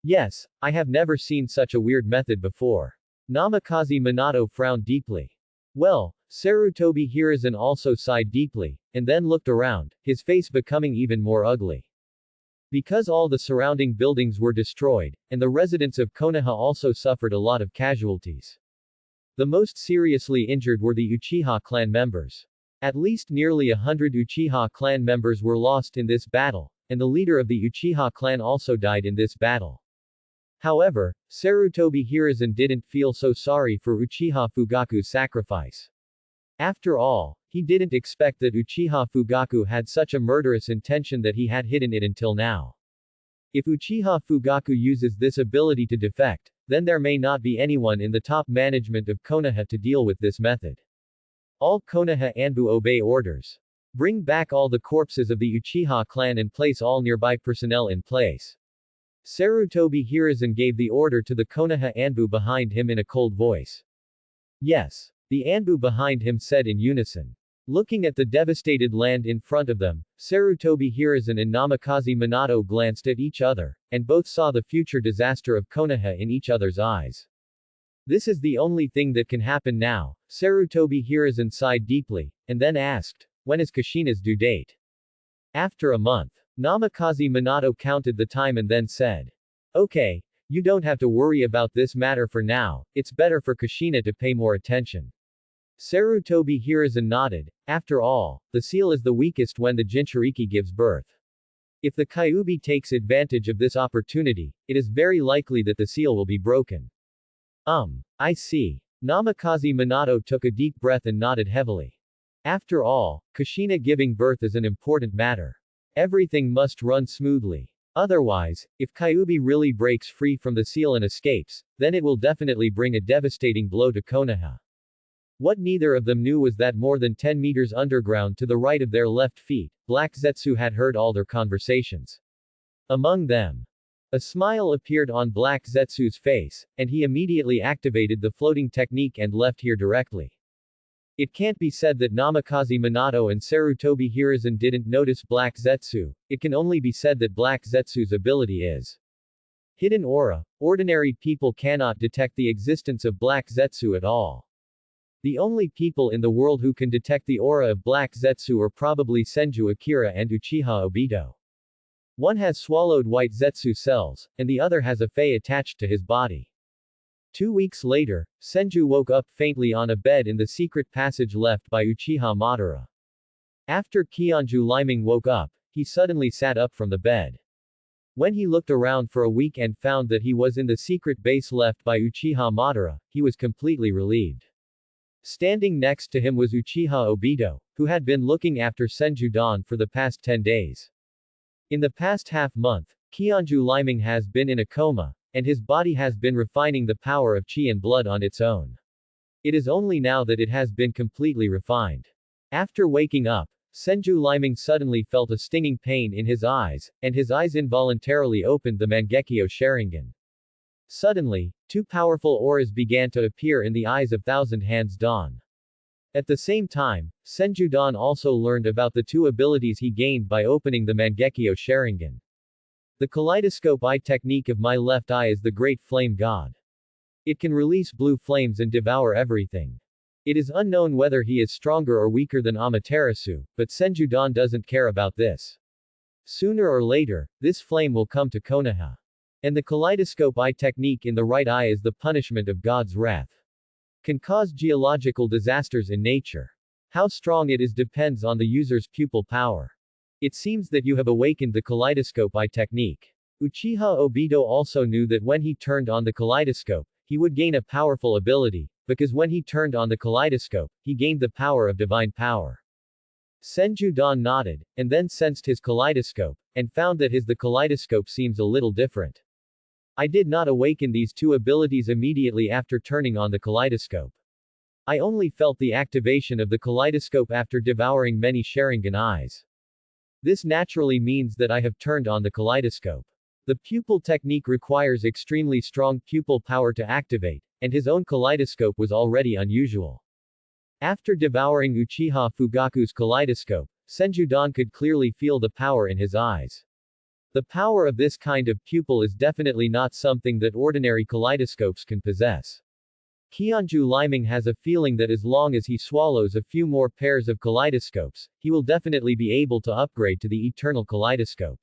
S1: Yes, I have never seen such a weird method before. Namikaze Minato frowned deeply. Well, Sarutobi Hiruzen also sighed deeply, and then looked around, his face becoming even more ugly. Because all the surrounding buildings were destroyed, and the residents of Konoha also suffered a lot of casualties. The most seriously injured were the Uchiha clan members. At least nearly 100 Uchiha clan members were lost in this battle, and the leader of the Uchiha clan also died in this battle. However, Sarutobi Hiruzen didn't feel so sorry for Uchiha Fugaku's sacrifice. After all, he didn't expect that Uchiha Fugaku had such a murderous intention that he had hidden it until now. If Uchiha Fugaku uses this ability to defect, then there may not be anyone in the top management of Konoha to deal with this method. All Konoha Anbu obey orders. Bring back all the corpses of the Uchiha clan and place all nearby personnel in place. Sarutobi Hiruzen gave the order to the Konoha Anbu behind him in a cold voice. Yes. The Anbu behind him said in unison. Looking at the devastated land in front of them, Sarutobi Hiruzen and Namikaze Minato glanced at each other, and both saw the future disaster of Konoha in each other's eyes. This is the only thing that can happen now, Sarutobi Hiruzen sighed deeply, and then asked, when is Kushina's due date? After a month. Namikaze Minato counted the time and then said. Okay, you don't have to worry about this matter for now, it's better for Kushina to pay more attention. Sarutobi Hiruzen nodded. After all, the seal is the weakest when the Jinchuriki gives birth. If the Kyuubi takes advantage of this opportunity, it is very likely that the seal will be broken. I see. Namikaze Minato took a deep breath and nodded heavily. After all, Kushina giving birth is an important matter. Everything must run smoothly. Otherwise, if Kyuubi really breaks free from the seal and escapes, then it will definitely bring a devastating blow to Konoha. What neither of them knew was that more than 10 meters underground to the right of their left feet, Black Zetsu had heard all their conversations. Among them, a smile appeared on Black Zetsu's face, and he immediately activated the floating technique and left here directly. It can't be said that Namikaze Minato and Sarutobi Hiruzen didn't notice Black Zetsu, it can only be said that Black Zetsu's ability is hidden aura. Ordinary people cannot detect the existence of Black Zetsu at all. The only people in the world who can detect the aura of Black Zetsu are probably Senju Akira and Uchiha Obito. One has swallowed white Zetsu cells, and the other has a Fei attached to his body. 2 weeks later, Senju woke up faintly on a bed in the secret passage left by Uchiha Madara. After Kionju Liming woke up, he suddenly sat up from the bed. When he looked around for a week and found that he was in the secret base left by Uchiha Madara, he was completely relieved. Standing next to him was Uchiha Obito, who had been looking after Senju Dan for the past 10 days. In the past half-month, Kionju Liming has been in a coma, and his body has been refining the power of chi and blood on its own. It is only now that it has been completely refined. After waking up, Senju Liming suddenly felt a stinging pain in his eyes, and his eyes involuntarily opened the Mangekyo Sharingan. Suddenly, 2 powerful auras began to appear in the eyes of Thousand Hands Dan. At the same time, Senju Dan also learned about the 2 abilities he gained by opening the Mangekyo Sharingan. The kaleidoscope eye technique of my left eye is the Great Flame God. It can release blue flames and devour everything. It is unknown whether he is stronger or weaker than Amaterasu, but Senju Dan doesn't care about this. Sooner or later, this flame will come to Konoha. And the kaleidoscope eye technique in the right eye is the punishment of God's wrath. Can cause geological disasters in nature. How strong it is depends on the user's pupil power. It seems that you have awakened the kaleidoscope eye technique. Uchiha Obito also knew that when he turned on the kaleidoscope, he would gain a powerful ability, because when he turned on the kaleidoscope, he gained the power of divine power. Senju Dan nodded, and then sensed his kaleidoscope, and found that the kaleidoscope seems a little different. I did not awaken these 2 abilities immediately after turning on the kaleidoscope. I only felt the activation of the kaleidoscope after devouring many Sharingan eyes. This naturally means that I have turned on the kaleidoscope. The pupil technique requires extremely strong pupil power to activate, and his own kaleidoscope was already unusual. After devouring Uchiha Fugaku's kaleidoscope, Senju Dan could clearly feel the power in his eyes. The power of this kind of pupil is definitely not something that ordinary kaleidoscopes can possess. Kionju Liming has a feeling that as long as he swallows a few more pairs of kaleidoscopes, he will definitely be able to upgrade to the eternal kaleidoscope.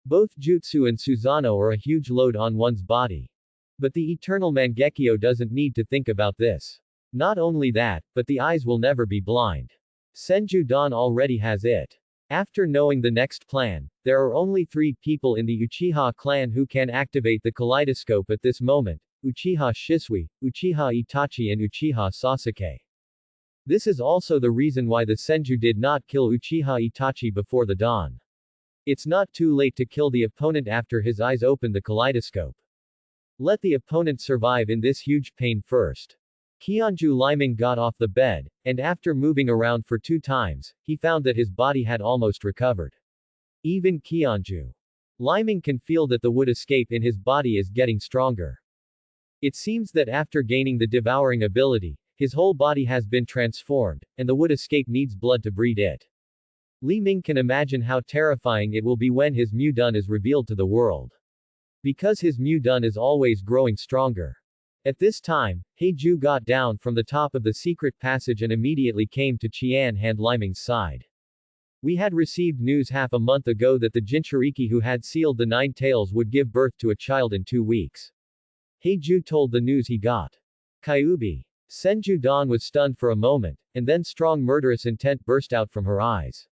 S1: Both Jutsu and Susanoo are a huge load on one's body. But the eternal Mangekyo doesn't need to think about this. Not only that, but the eyes will never be blind. Senju Dan already has it. After knowing the next plan, there are only 3 people in the Uchiha clan who can activate the kaleidoscope at this moment: Uchiha Shisui, Uchiha Itachi and Uchiha Sasuke. This is also the reason why the Senju did not kill Uchiha Itachi before the dawn. It's not too late to kill the opponent after his eyes open the kaleidoscope. Let the opponent survive in this huge pain first. Kionju Liming got off the bed, and after moving around for 2 times, he found that his body had almost recovered. Even Kionju Liming can feel that the wood escape in his body is getting stronger. It seems that after gaining the devouring ability, his whole body has been transformed, and the wood escape needs blood to breed it. Li Ming can imagine how terrifying it will be when his Mu-dun is revealed to the world. Because his Mu-dun is always growing stronger. At this time, Heiju got down from the top of the secret passage and immediately came to Qian Han Liming's side. We had received news half a month ago that the Jinchuriki who had sealed the 9 tails would give birth to a child in 2 weeks. Heiju told the news he got. Kyuubi. Senju Dan was stunned for a moment, and then strong murderous intent burst out from her eyes.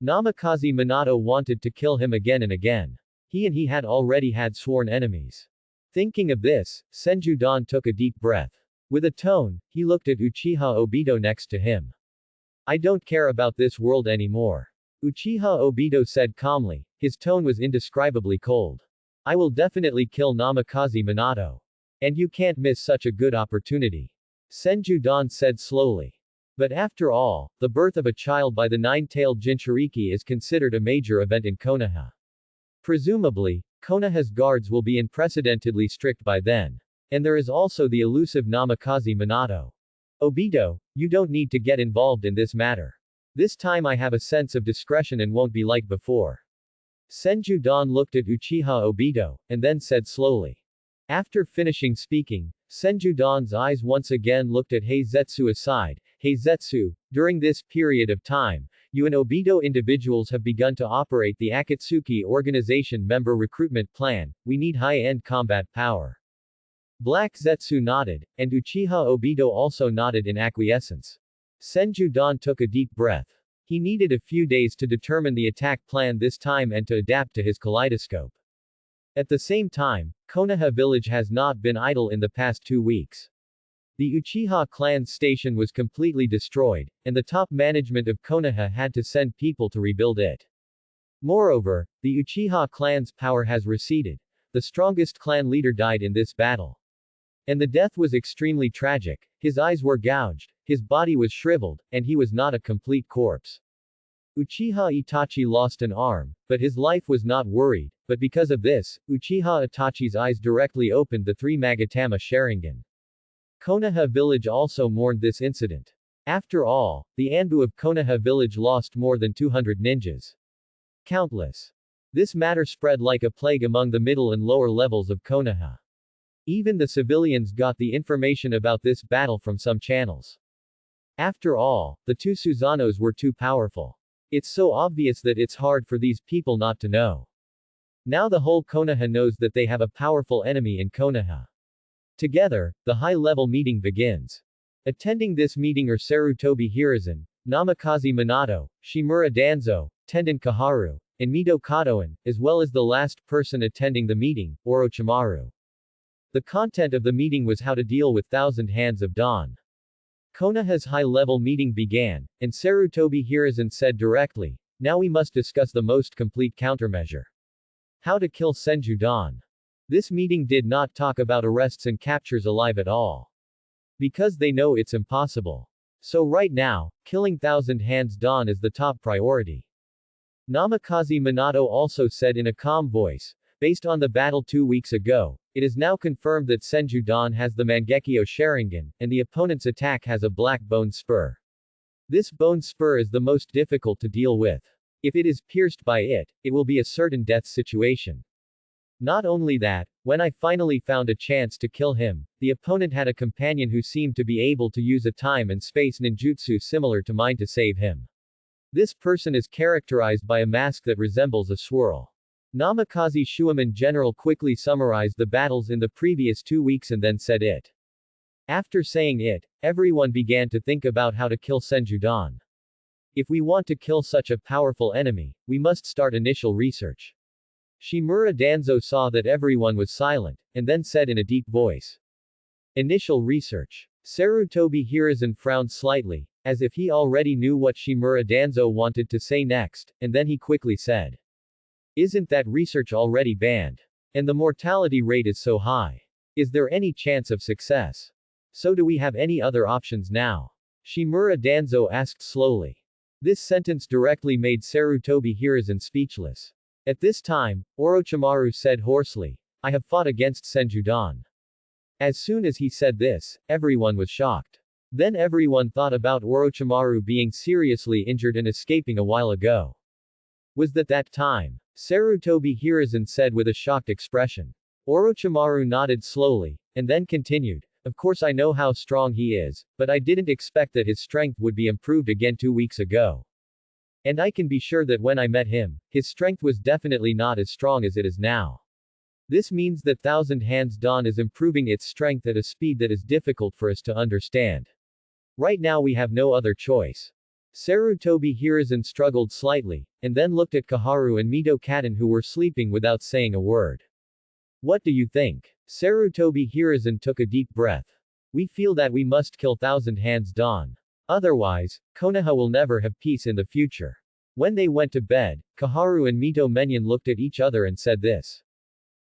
S1: Namikaze Minato wanted to kill him again and again. He had already had sworn enemies. Thinking of this, Senju Dan took a deep breath. With a tone, he looked at Uchiha Obito next to him. I don't care about this world anymore. Uchiha Obito said calmly. His tone was indescribably cold. I will definitely kill Namikaze Minato. And you can't miss such a good opportunity. Senju Dan said slowly. But after all, the birth of a child by the 9-tailed Jinchuriki is considered a major event in Konoha. Presumably, Konoha's guards will be unprecedentedly strict by then. And there is also the elusive Namikaze Minato. Obito, you don't need to get involved in this matter. This time I have a sense of discretion and won't be like before. Senju Dan looked at Uchiha Obito, and then said slowly. After finishing speaking, Senju Dan's eyes once again looked at Heizetsu aside. Heizetsu, during this period of time, you and Obito individuals have begun to operate the Akatsuki organization member recruitment plan. We need high-end combat power. Black Zetsu nodded, and Uchiha Obito also nodded in acquiescence. Senju Dan took a deep breath. He needed a few days to determine the attack plan this time and to adapt to his kaleidoscope. At the same time, Konoha village has not been idle in the past 2 weeks. The Uchiha clan's station was completely destroyed, and the top management of Konoha had to send people to rebuild it. Moreover, the Uchiha clan's power has receded. The strongest clan leader died in this battle. And the death was extremely tragic. His eyes were gouged, his body was shriveled, and he was not a complete corpse. Uchiha Itachi lost an arm, but his life was not worried, but because of this, Uchiha Itachi's eyes directly opened the 3 Magatama Sharingan. Konoha village also mourned this incident. After all, the Anbu of Konoha village lost more than 200 ninjas. Countless. This matter spread like a plague among the middle and lower levels of Konoha. Even the civilians got the information about this battle from some channels. After all, the 2 Suzanos were too powerful. It's so obvious that it's hard for these people not to know. Now the whole Konoha knows that they have a powerful enemy in Konoha. Together, the high-level meeting begins. Attending this meeting are Sarutobi Hiruzen, Namikaze Minato, Shimura Danzo, Tenden Kaharu, and Mito Katoen, as well as the last person attending the meeting, Orochimaru. The content of the meeting was how to deal with Thousand Hands of Dawn. Konoha's high-level meeting began, and Sarutobi Hiruzen said directly, now we must discuss the most complete countermeasure. How to kill Senju Dan. This meeting did not talk about arrests and captures alive at all. Because they know it's impossible. So right now, killing Thousand Hands Dan is the top priority. Namikaze Minato also said in a calm voice, based on the battle 2 weeks ago, it is now confirmed that Senju Dan has the Mangekyo Sharingan, and the opponent's attack has a black bone spur. This bone spur is the most difficult to deal with. If it is pierced by it, it will be a certain death situation. Not only that, when I finally found a chance to kill him, the opponent had a companion who seemed to be able to use a time and space ninjutsu similar to mine to save him. This person is characterized by a mask that resembles a swirl. Namikaze Shueman General quickly summarized the battles in the previous 2 weeks and then said it. After saying it, everyone began to think about how to kill Senju Dan. If we want to kill such a powerful enemy, we must start initial research. Shimura Danzo saw that everyone was silent, and then said in a deep voice. Initial research. Sarutobi Hiruzen frowned slightly, as if he already knew what Shimura Danzo wanted to say next, and then he quickly said. Isn't that research already banned? And the mortality rate is so high. Is there any chance of success? So do we have any other options now? Shimura Danzo asked slowly. This sentence directly made Sarutobi Hiruzen speechless. At this time, Orochimaru said hoarsely, I have fought against Senju Dan. As soon as he said this, everyone was shocked. Then everyone thought about Orochimaru being seriously injured and escaping a while ago. Was that time? Sarutobi Hiruzen said with a shocked expression. Orochimaru nodded slowly, and then continued, of course I know how strong he is, but I didn't expect that his strength would be improved again 2 weeks ago. And I can be sure that when I met him, his strength was definitely not as strong as it is now. This means that Thousand Hands Dan is improving its strength at a speed that is difficult for us to understand. Right now we have no other choice. Sarutobi Hiruzen struggled slightly, and then looked at Kaharu and Mito Katoen who were sleeping without saying a word. What do you think? Sarutobi Hiruzen took a deep breath. We feel that we must kill Thousand Hands Dan. Otherwise, Konoha will never have peace in the future. When they went to bed, Kaharu and Mito Menyon looked at each other and said this.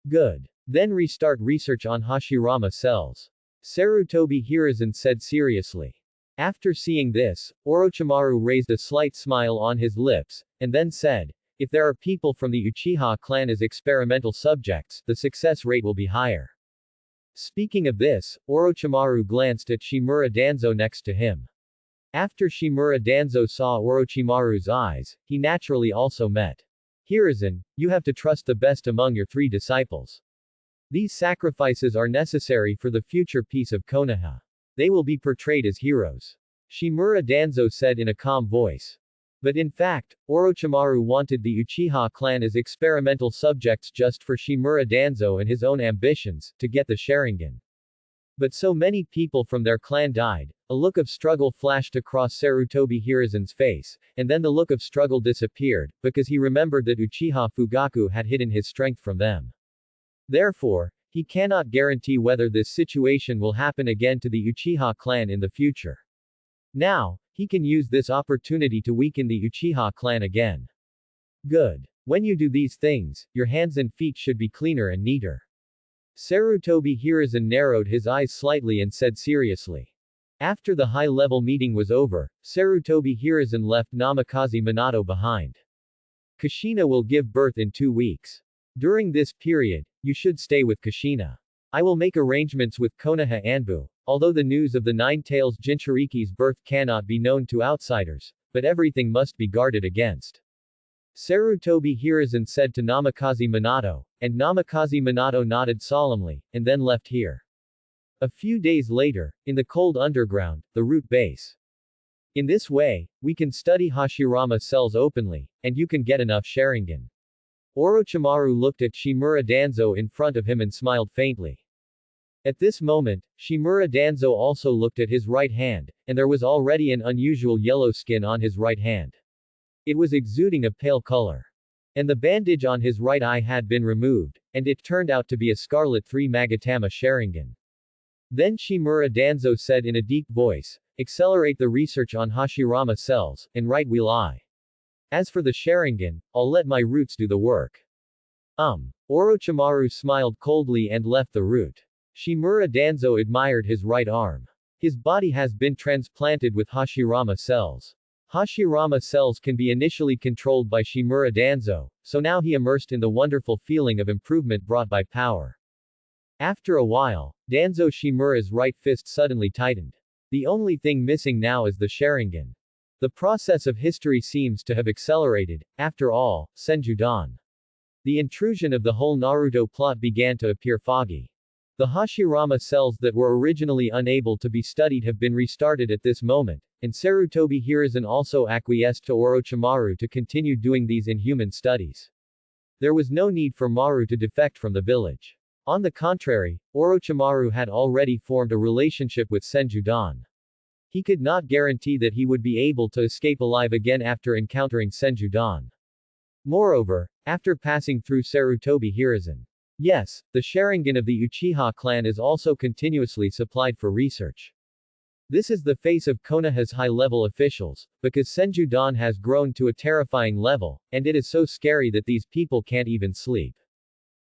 S1: Good. Then restart research on Hashirama cells. Sarutobi Hiruzen said seriously. After seeing this, Orochimaru raised a slight smile on his lips, and then said, if there are people from the Uchiha clan as experimental subjects, the success rate will be higher. Speaking of this, Orochimaru glanced at Shimura Danzo next to him. After Shimura Danzo saw Orochimaru's eyes, he naturally also met. Hiruzen, you have to trust the best among your 3 disciples. These sacrifices are necessary for the future peace of Konoha. They will be portrayed as heroes. Shimura Danzo said in a calm voice. But in fact, Orochimaru wanted the Uchiha clan as experimental subjects just for Shimura Danzo and his own ambitions, to get the Sharingan. But so many people from their clan died, a look of struggle flashed across Sarutobi Hiruzen's face, and then the look of struggle disappeared, because he remembered that Uchiha Fugaku had hidden his strength from them. Therefore, he cannot guarantee whether this situation will happen again to the Uchiha clan in the future. Now, he can use this opportunity to weaken the Uchiha clan again. Good. When you do these things, your hands and feet should be cleaner and neater. Sarutobi Hiruzen narrowed his eyes slightly and said seriously. After the high-level meeting was over, Sarutobi Hiruzen left Namikaze Minato behind. Kushina will give birth in 2 weeks. During this period, you should stay with Kushina. I will make arrangements with Konoha Anbu, although the news of the Nine-Tails Jinchuriki's birth cannot be known to outsiders, but everything must be guarded against. Sarutobi Hiruzen said to Namikaze Minato, and Namikaze Minato nodded solemnly, and then left here. A few days later, in the cold underground, the root base. In this way, we can study Hashirama cells openly, and you can get enough Sharingan. Orochimaru looked at Shimura Danzo in front of him and smiled faintly. At this moment, Shimura Danzo also looked at his right hand, and there was already an unusual yellow skin on his right hand. It was exuding a pale color. And the bandage on his right eye had been removed, and it turned out to be a scarlet 3 Magatama Sharingan. Then Shimura Danzo said in a deep voice, accelerate the research on Hashirama cells, and right will I. As for the Sharingan, I'll let my roots do the work. Orochimaru smiled coldly and left the root. Shimura Danzo admired his right arm. His body has been transplanted with Hashirama cells. Hashirama cells can be initially controlled by Shimura Danzo, so now he immersed in the wonderful feeling of improvement brought by power. After a while, Danzo Shimura's right fist suddenly tightened. The only thing missing now is the Sharingan. The process of history seems to have accelerated. After all, Senjudan. The intrusion of the whole Naruto plot began to appear foggy. The Hashirama cells that were originally unable to be studied have been restarted at this moment, and Sarutobi Hiruzen also acquiesced to Orochimaru to continue doing these inhuman studies. There was no need for Maru to defect from the village. On the contrary, Orochimaru had already formed a relationship with Senjudan. He could not guarantee that he would be able to escape alive again after encountering Senjudan. Moreover, after passing through Sarutobi Hiruzen. Yes, the Sharingan of the Uchiha clan is also continuously supplied for research. This is the face of Konoha's high-level officials, because Senjudan has grown to a terrifying level, and it is so scary that these people can't even sleep.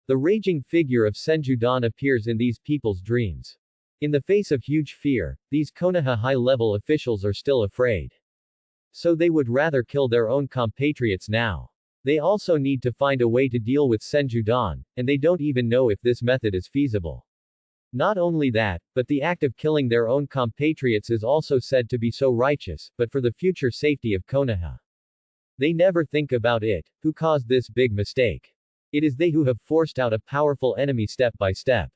S1: The raging figure of Senjudan appears in these people's dreams. In the face of huge fear, these Konoha high-level officials are still afraid. So they would rather kill their own compatriots now. They also need to find a way to deal with Senjudan, and they don't even know if this method is feasible. Not only that, but the act of killing their own compatriots is also said to be so righteous, but for the future safety of Konoha. They never think about it, who caused this big mistake. It is they who have forced out a powerful enemy step by step.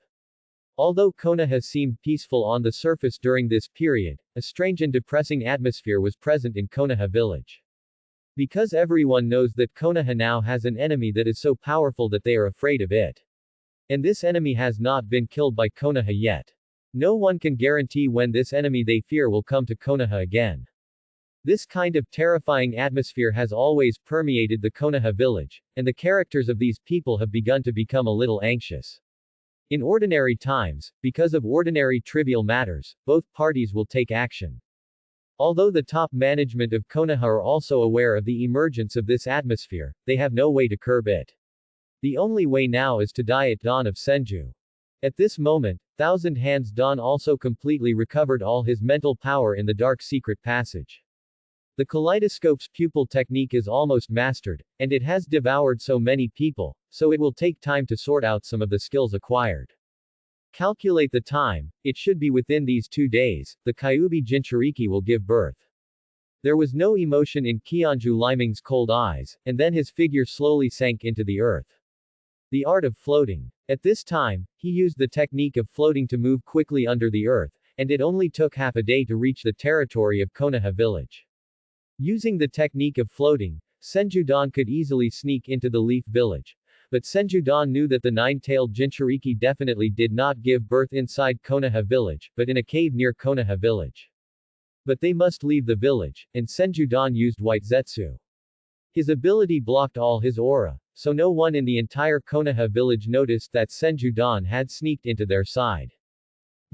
S1: Although Konoha seemed peaceful on the surface during this period, a strange and depressing atmosphere was present in Konoha village. Because everyone knows that Konoha now has an enemy that is so powerful that they are afraid of it. And this enemy has not been killed by Konoha yet. No one can guarantee when this enemy they fear will come to Konoha again. This kind of terrifying atmosphere has always permeated the Konoha village, and the characters of these people have begun to become a little anxious. In ordinary times, because of ordinary trivial matters, both parties will take action. Although the top management of Konoha are also aware of the emergence of this atmosphere, they have no way to curb it. The only way now is to die at dawn of Senju. At this moment, Thousand Hands Dawn also completely recovered all his mental power in the dark secret passage. The kaleidoscope's pupil technique is almost mastered, and it has devoured so many people, so it will take time to sort out some of the skills acquired. Calculate the time, it should be within these 2 days, the Kyuubi Jinchuriki will give birth. There was no emotion in Kyeonju Liming's cold eyes, and then his figure slowly sank into the earth. The art of floating. At this time, he used the technique of floating to move quickly under the earth, and it only took half a day to reach the territory of Konoha village. Using the technique of floating, Senju-dan could easily sneak into the Leaf village. But Senju-dan knew that the nine-tailed Jinchuriki definitely did not give birth inside Konoha village, but in a cave near Konoha village. But they must leave the village, and Senju-dan used White Zetsu. His ability blocked all his aura, so no one in the entire Konoha village noticed that Senju-dan had sneaked into their side.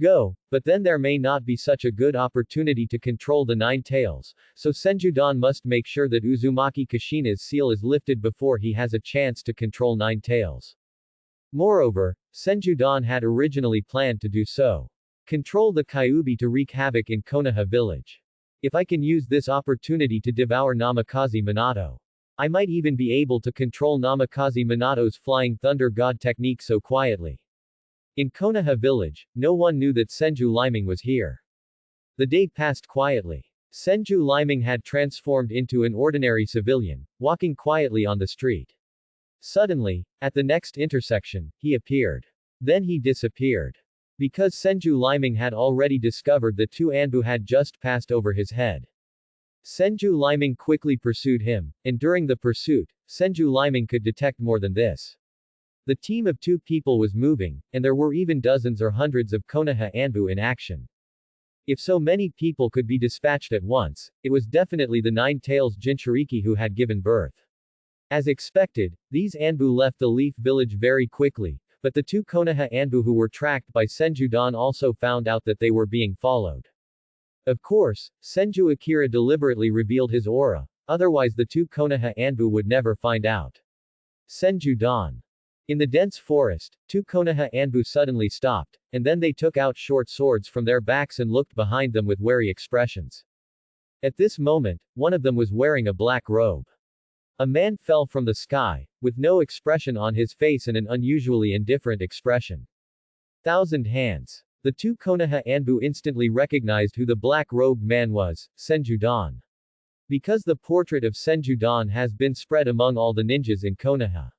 S1: Go, but then there may not be such a good opportunity to control the nine tails, so Senju-dan must make sure that Uzumaki Kushina's seal is lifted before he has a chance to control nine tails. Moreover, Senju-dan had originally planned to do so. Control the Kyuubi to wreak havoc in Konoha village. If I can use this opportunity to devour Namikaze Minato, I might even be able to control Namikaze Minato's flying thunder god technique so quietly. In Konoha village, no one knew that Senju Liming was here. The day passed quietly. Senju Liming had transformed into an ordinary civilian, walking quietly on the street. Suddenly, at the next intersection, he appeared. Then he disappeared. Because Senju Liming had already discovered that two Anbu had just passed over his head. Senju Liming quickly pursued him, and during the pursuit, Senju Liming could detect more than this. The team of two people was moving, and there were even dozens or hundreds of Konoha Anbu in action. If so many people could be dispatched at once, it was definitely the nine tails Jinchuriki who had given birth. As expected, these Anbu left the Leaf village very quickly, but the two Konoha Anbu who were tracked by Senju-dan also found out that they were being followed. Of course, Senju Akira deliberately revealed his aura, otherwise the two Konoha Anbu would never find out. Senju-dan. In the dense forest, two Konoha Anbu suddenly stopped, and then they took out short swords from their backs and looked behind them with wary expressions. At this moment, one of them was wearing a black robe. A man fell from the sky, with no expression on his face and an unusually indifferent expression. Thousand hands. The two Konoha Anbu instantly recognized who the black-robed man was, Senju-dan. Because the portrait of Senju-dan has been spread among all the ninjas in Konoha.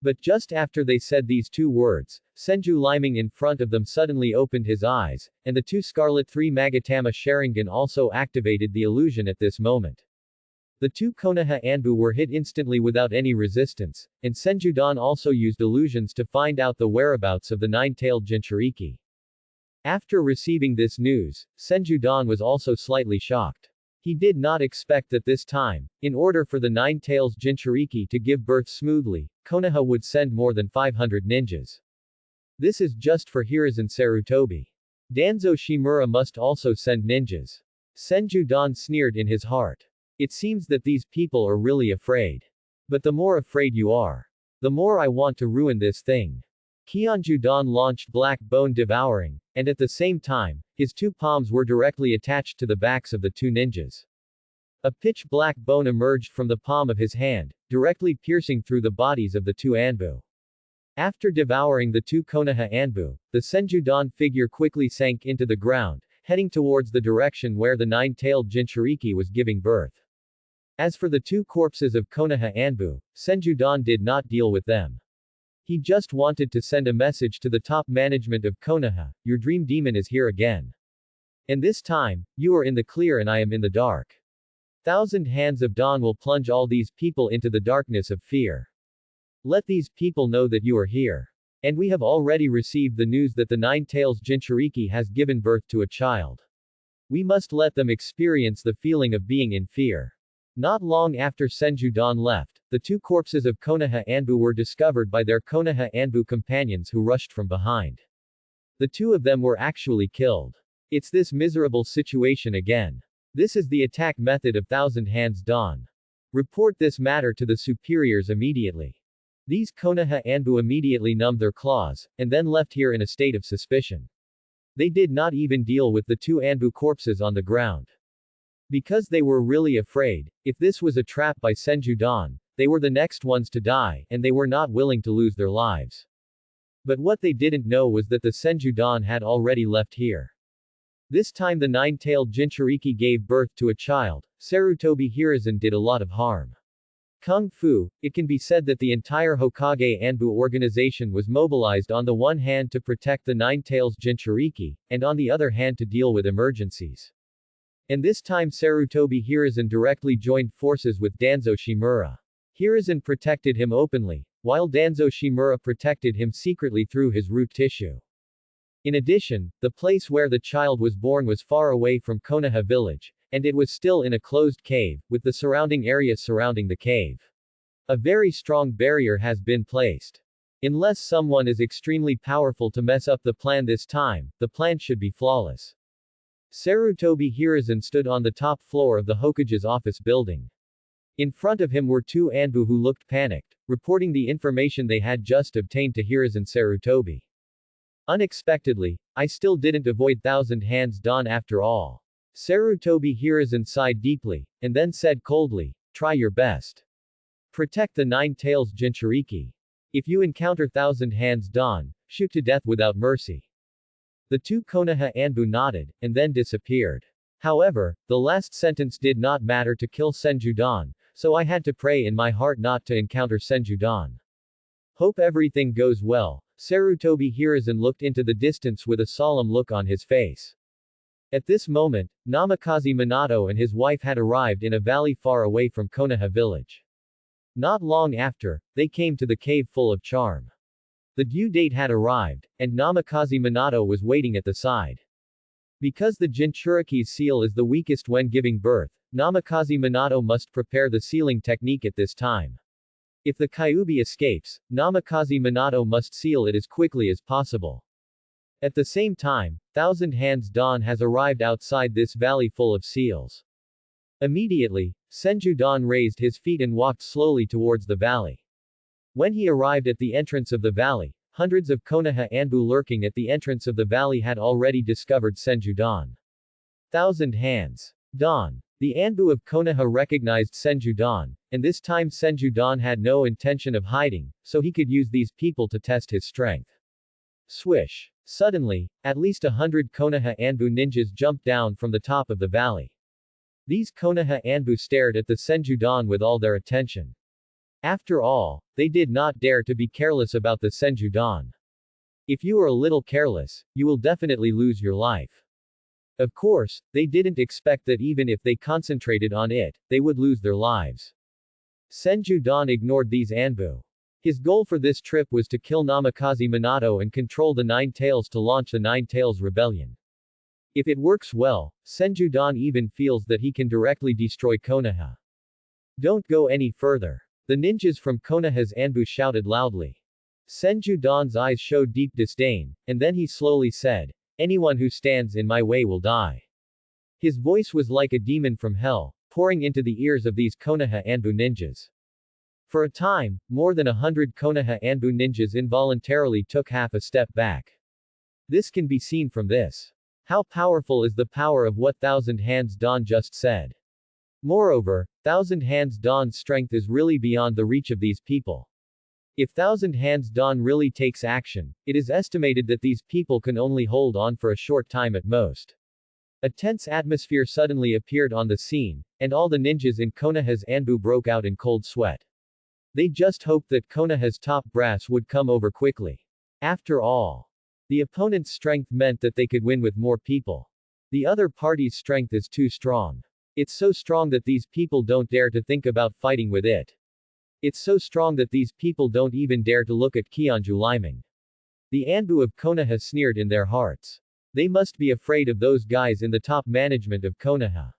S1: But just after they said these two words, Senju Liming in front of them suddenly opened his eyes, and the two Scarlet 3 Magatama Sharingan also activated the illusion at this moment. The two Konoha Anbu were hit instantly without any resistance, and Senju-dan also used illusions to find out the whereabouts of the nine-tailed Jinchuriki. After receiving this news, Senju-dan was also slightly shocked. He did not expect that this time, in order for the nine tails Jinchuriki to give birth smoothly, Konoha would send more than 500 ninjas. This is just for Hiruzen Sarutobi. Danzo Shimura must also send ninjas. Senju-dan sneered in his heart. It seems that these people are really afraid. But the more afraid you are, the more I want to ruin this thing. Kyeonju-dan launched Black Bone Devouring, and at the same time, his two palms were directly attached to the backs of the two ninjas. A pitch-black bone emerged from the palm of his hand, directly piercing through the bodies of the two Anbu. After devouring the two Konoha Anbu, the Senju-dan figure quickly sank into the ground, heading towards the direction where the nine-tailed Jinchuriki was giving birth. As for the two corpses of Konoha Anbu, Senju-dan did not deal with them. He just wanted to send a message to the top management of Konoha, your dream demon is here again. And this time, you are in the clear and I am in the dark. Thousand hands of dawn will plunge all these people into the darkness of fear. Let these people know that you are here. And we have already received the news that the nine tails Jinchuriki has given birth to a child. We must let them experience the feeling of being in fear. Not long after Senju-dan left, the two corpses of Konoha Anbu were discovered by their Konoha Anbu companions who rushed from behind. The two of them were actually killed. It's this miserable situation again. This is the attack method of Thousand Hands Dawn. Report this matter to the superiors immediately. These Konoha Anbu immediately numbed their claws, and then left here in a state of suspicion. They did not even deal with the two Anbu corpses on the ground. Because they were really afraid, if this was a trap by Senju-dan, they were the next ones to die, and they were not willing to lose their lives. But what they didn't know was that the Senjudan had already left here. This time the nine-tailed Jinchuriki gave birth to a child. Sarutobi Hiruzen did a lot of harm. Kung Fu, it can be said that the entire Hokage Anbu organization was mobilized on the one hand to protect the nine-tails Jinchuriki, and on the other hand to deal with emergencies. And this time Sarutobi Hiruzen directly joined forces with Danzo Shimura. Hiruzen protected him openly, while Danzo Shimura protected him secretly through his root tissue. In addition, the place where the child was born was far away from Konoha village, and it was still in a closed cave, with the surrounding area surrounding the cave. A very strong barrier has been placed. Unless someone is extremely powerful to mess up the plan this time, the plan should be flawless. Sarutobi Hiruzen stood on the top floor of the Hokage's office building. In front of him were two Anbu who looked panicked, reporting the information they had just obtained to Hiruzen Sarutobi. Unexpectedly, I still didn't avoid Thousand Hands Dawn after all. Sarutobi Hiruzen sighed deeply, and then said coldly, try your best. Protect the nine tails Jinchuriki. If you encounter Thousand Hands Dawn, shoot to death without mercy. The two Konoha Anbu nodded, and then disappeared. However, the last sentence did not matter to kill Senjudan, so I had to pray in my heart not to encounter Senjudan. Hope everything goes well. Sarutobi Hiruzen looked into the distance with a solemn look on his face. At this moment, Namikaze Minato and his wife had arrived in a valley far away from Konoha village. Not long after, they came to the cave full of charm. The due date had arrived, and Namikaze Minato was waiting at the side. Because the Jinchuriki's seal is the weakest when giving birth, Namikaze Minato must prepare the sealing technique at this time. If the Kyuubi escapes, Namikaze Minato must seal it as quickly as possible. At the same time, Thousand Hands Dawn has arrived outside this valley full of seals. Immediately, Senjudan raised his feet and walked slowly towards the valley. When he arrived at the entrance of the valley, hundreds of Konoha Anbu lurking at the entrance of the valley had already discovered Senjudan. Thousand Hands Dawn. The Anbu of Konoha recognized Senjudan, and this time Senjudan had no intention of hiding, so he could use these people to test his strength. Swish. Suddenly, at least 100 Konoha Anbu ninjas jumped down from the top of the valley. These Konoha Anbu stared at the Senjudan with all their attention. After all, they did not dare to be careless about the Senjudan. If you are a little careless, you will definitely lose your life. Of course, they didn't expect that even if they concentrated on it, they would lose their lives. Senjudan ignored these Anbu. His goal for this trip was to kill Namikaze Minato and control the Nine Tails to launch the Nine Tails Rebellion. If it works well, Senjudan even feels that he can directly destroy Konoha. Don't go any further. The ninjas from Konoha's Anbu shouted loudly. Senjudan's eyes showed deep disdain, and then he slowly said, anyone who stands in my way will die. His voice was like a demon from hell, pouring into the ears of these Konoha Anbu ninjas. For a time, more than 100 Konoha Anbu ninjas involuntarily took half a step back. This can be seen from this. How powerful is the power of what Thousand Hands Dawn just said. Moreover, Thousand Hands Dawn's strength is really beyond the reach of these people. If Thousand Hands Dawn really takes action, it is estimated that these people can only hold on for a short time at most. A tense atmosphere suddenly appeared on the scene, and all the ninjas in Konoha's Anbu broke out in cold sweat. They just hoped that Konoha's top brass would come over quickly. After all, the opponent's strength meant that they could win with more people. The other party's strength is too strong. It's so strong that these people don't dare to think about fighting with it. It's so strong that these people don't even dare to look at Kionju Liming. The Anbu of Konoha sneered in their hearts. They must be afraid of those guys in the top management of Konoha.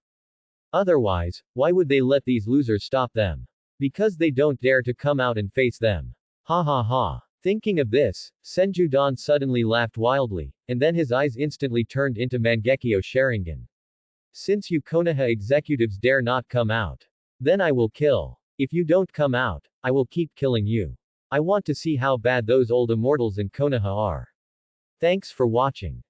S1: Otherwise, why would they let these losers stop them? Because they don't dare to come out and face them. Ha ha ha. Thinking of this, Senjudan suddenly laughed wildly, and then his eyes instantly turned into Mangekyo Sharingan. Since you Konoha executives dare not come out, then I will kill. If you don't come out, I will keep killing you. I want to see how bad those old immortals in Konoha are. Thanks for watching.